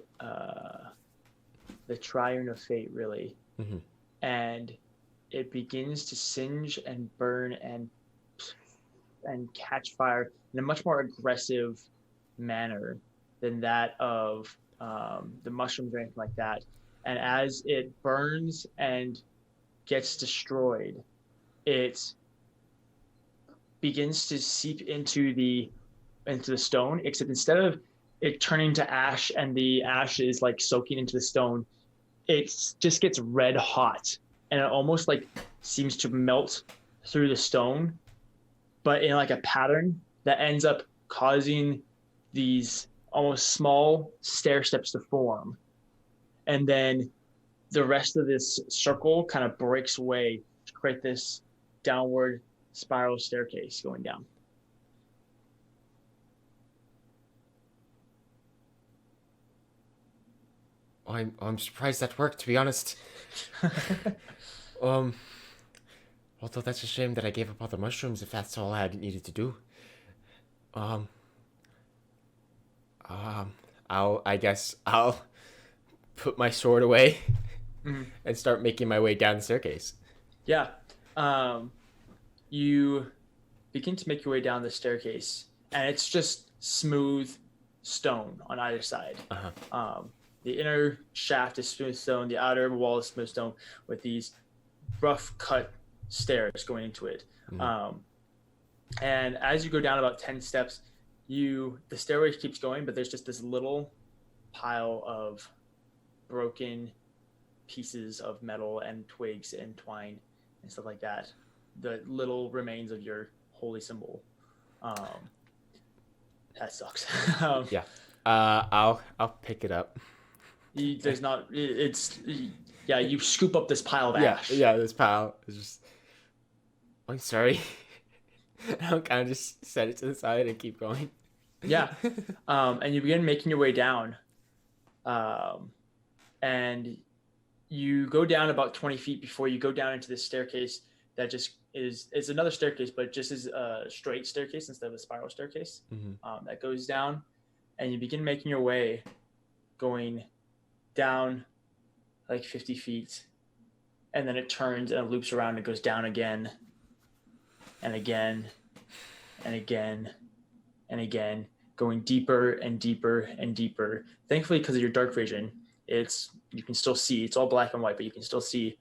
the triune of fate, really. Mm-hmm. And it begins to singe and burn and catch fire in a much more aggressive manner than that of the mushrooms or anything like that. And as it burns and gets destroyed, it begins to seep into the stone, except instead of it turning to ash and the ash is like soaking into the stone, it just gets red hot, and it almost like seems to melt through the stone, but in like a pattern that ends up causing these almost small stair steps to form. And then the rest of this circle kind of breaks away to create this downward spiral staircase going down. I'm surprised that worked, to be honest. Although that's a shame that I gave up all the mushrooms if that's all I needed to do. I guess I'll put my sword away and start making my way down the staircase. Yeah. You begin to make your way down the staircase, and it's just smooth stone on either side. The inner shaft is smooth stone, the outer wall is smooth stone with these rough cut stairs going into it. And as you go down about 10 steps, the stairway keeps going, but there's just this little pile of broken pieces of metal and twigs and twine and stuff like that. The little remains of your holy symbol. That sucks. Yeah. I'll pick it up. You scoop up this pile of ash. Yeah, this pile is just... I'm sorry. I'll kind of just set it to the side and keep going. Yeah. And you begin making your way down. And you go down about 20 feet before you go down into this staircase that just it's another staircase, but just is a straight staircase instead of a spiral staircase that goes down. And you begin making your way going down like 50 feet. And then it turns and it loops around and goes down again and again and again and again, going deeper and deeper and deeper. Thankfully, because of your dark vision, you can still see. It's all black and white, but you can still see.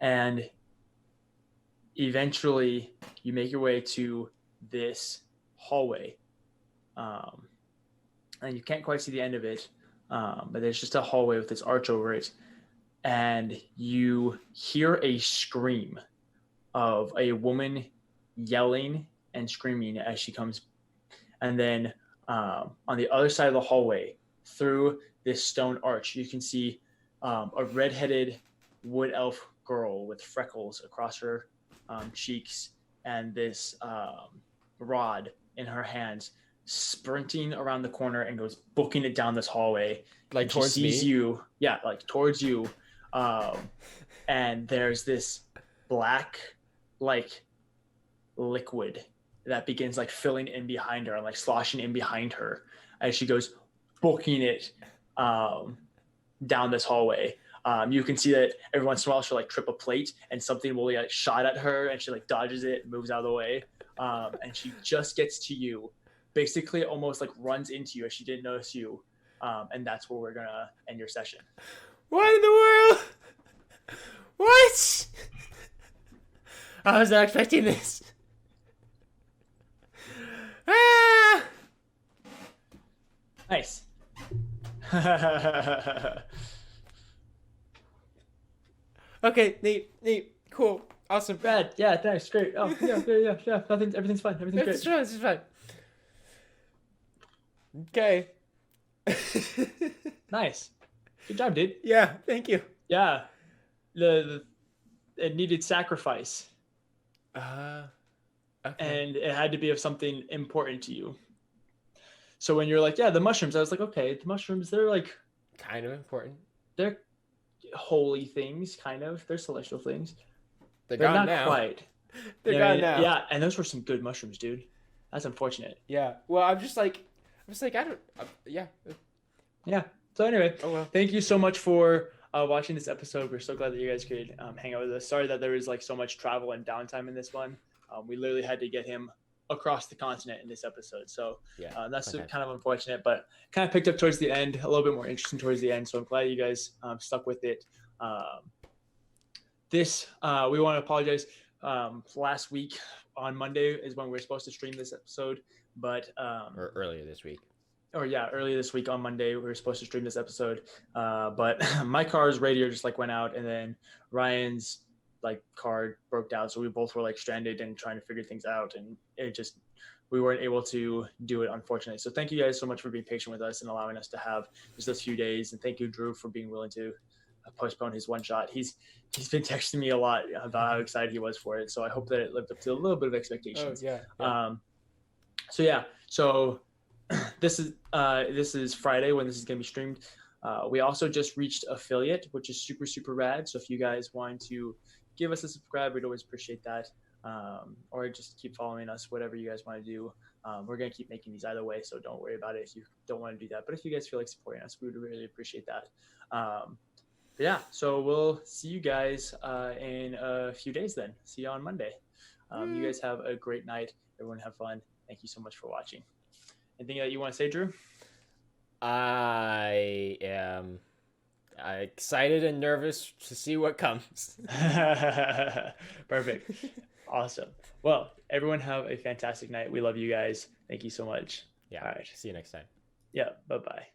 And eventually, you make your way to this hallway. And you can't quite see the end of it, but there's just a hallway with this arch over it. And you hear a scream of a woman yelling and screaming as she comes. And then on the other side of the hallway, through this stone arch, you can see a redheaded wood elf girl with freckles across her cheeks and this rod in her hands, sprinting around the corner and goes booking it down this hallway. Like towards me? She sees you. Yeah, like towards you. And there's this black, like, liquid that begins like filling in behind her and like sloshing in behind her as she goes booking it down this hallway. You can see that every once in a while she'll like trip a plate and something will like shot at her and she like dodges it, moves out of the way, and she just gets to you, basically almost like runs into you as she didn't notice you, and that's where we're gonna end your session. What in the world? What? I was not expecting this. Ah! Nice. Okay, neat, cool, awesome. Brad, yeah, thanks, great. Oh, yeah. Everything's fine. Everything's great. It's fine. Okay. Nice. Good job, dude. Yeah, thank you. Yeah. It needed sacrifice. Okay. And it had to be of something important to you. So when you're like, yeah, the mushrooms, I was like, okay, the mushrooms, they're like kind of important. They're holy things, kind of. They're celestial things. They're gone gone not now. Quite. They're gone now. Yeah, and those were some good mushrooms, dude. That's unfortunate. Yeah. Well, I'm just like, I don't. Yeah. Yeah. So anyway, Oh well. thank you so much for watching this episode. We're so glad that you guys could hang out with us. Sorry that there was like so much travel and downtime in this one. We literally had to get him across the continent in this episode. So Yeah. that's okay. kind of unfortunate, but kind of picked up towards the end, a little bit more interesting towards the end. So I'm glad you guys stuck with it. We want to apologize. Last week on Monday is when we are supposed to stream this episode, but Or earlier this week. Earlier this week on Monday we were supposed to stream this episode, but my car's radio just like went out, and then Ryan's like car broke down, so we both were like stranded and trying to figure things out, and we weren't able to do it, unfortunately. So thank you guys so much for being patient with us and allowing us to have just those few days, and thank you, Drew, for being willing to postpone his one shot. He's been texting me a lot about how excited he was for it, so I hope that it lived up to a little bit of expectations. So this is Friday when this is going to be streamed. We also just reached affiliate, which is super, super rad. So if you guys want to give us a subscribe, we'd always appreciate that. Or just keep following us, whatever you guys want to do. We're going to keep making these either way, so don't worry about it if you don't want to do that. But if you guys feel like supporting us, we would really appreciate that. So we'll see you guys in a few days then. See you on Monday. You guys have a great night. Everyone have fun. Thank you so much for watching. Anything that you want to say, Drew? I am excited and nervous to see what comes. Perfect. Awesome. Well, everyone have a fantastic night. We love you guys. Thank you so much. Yeah. All right. See you next time. Yeah. Bye-bye.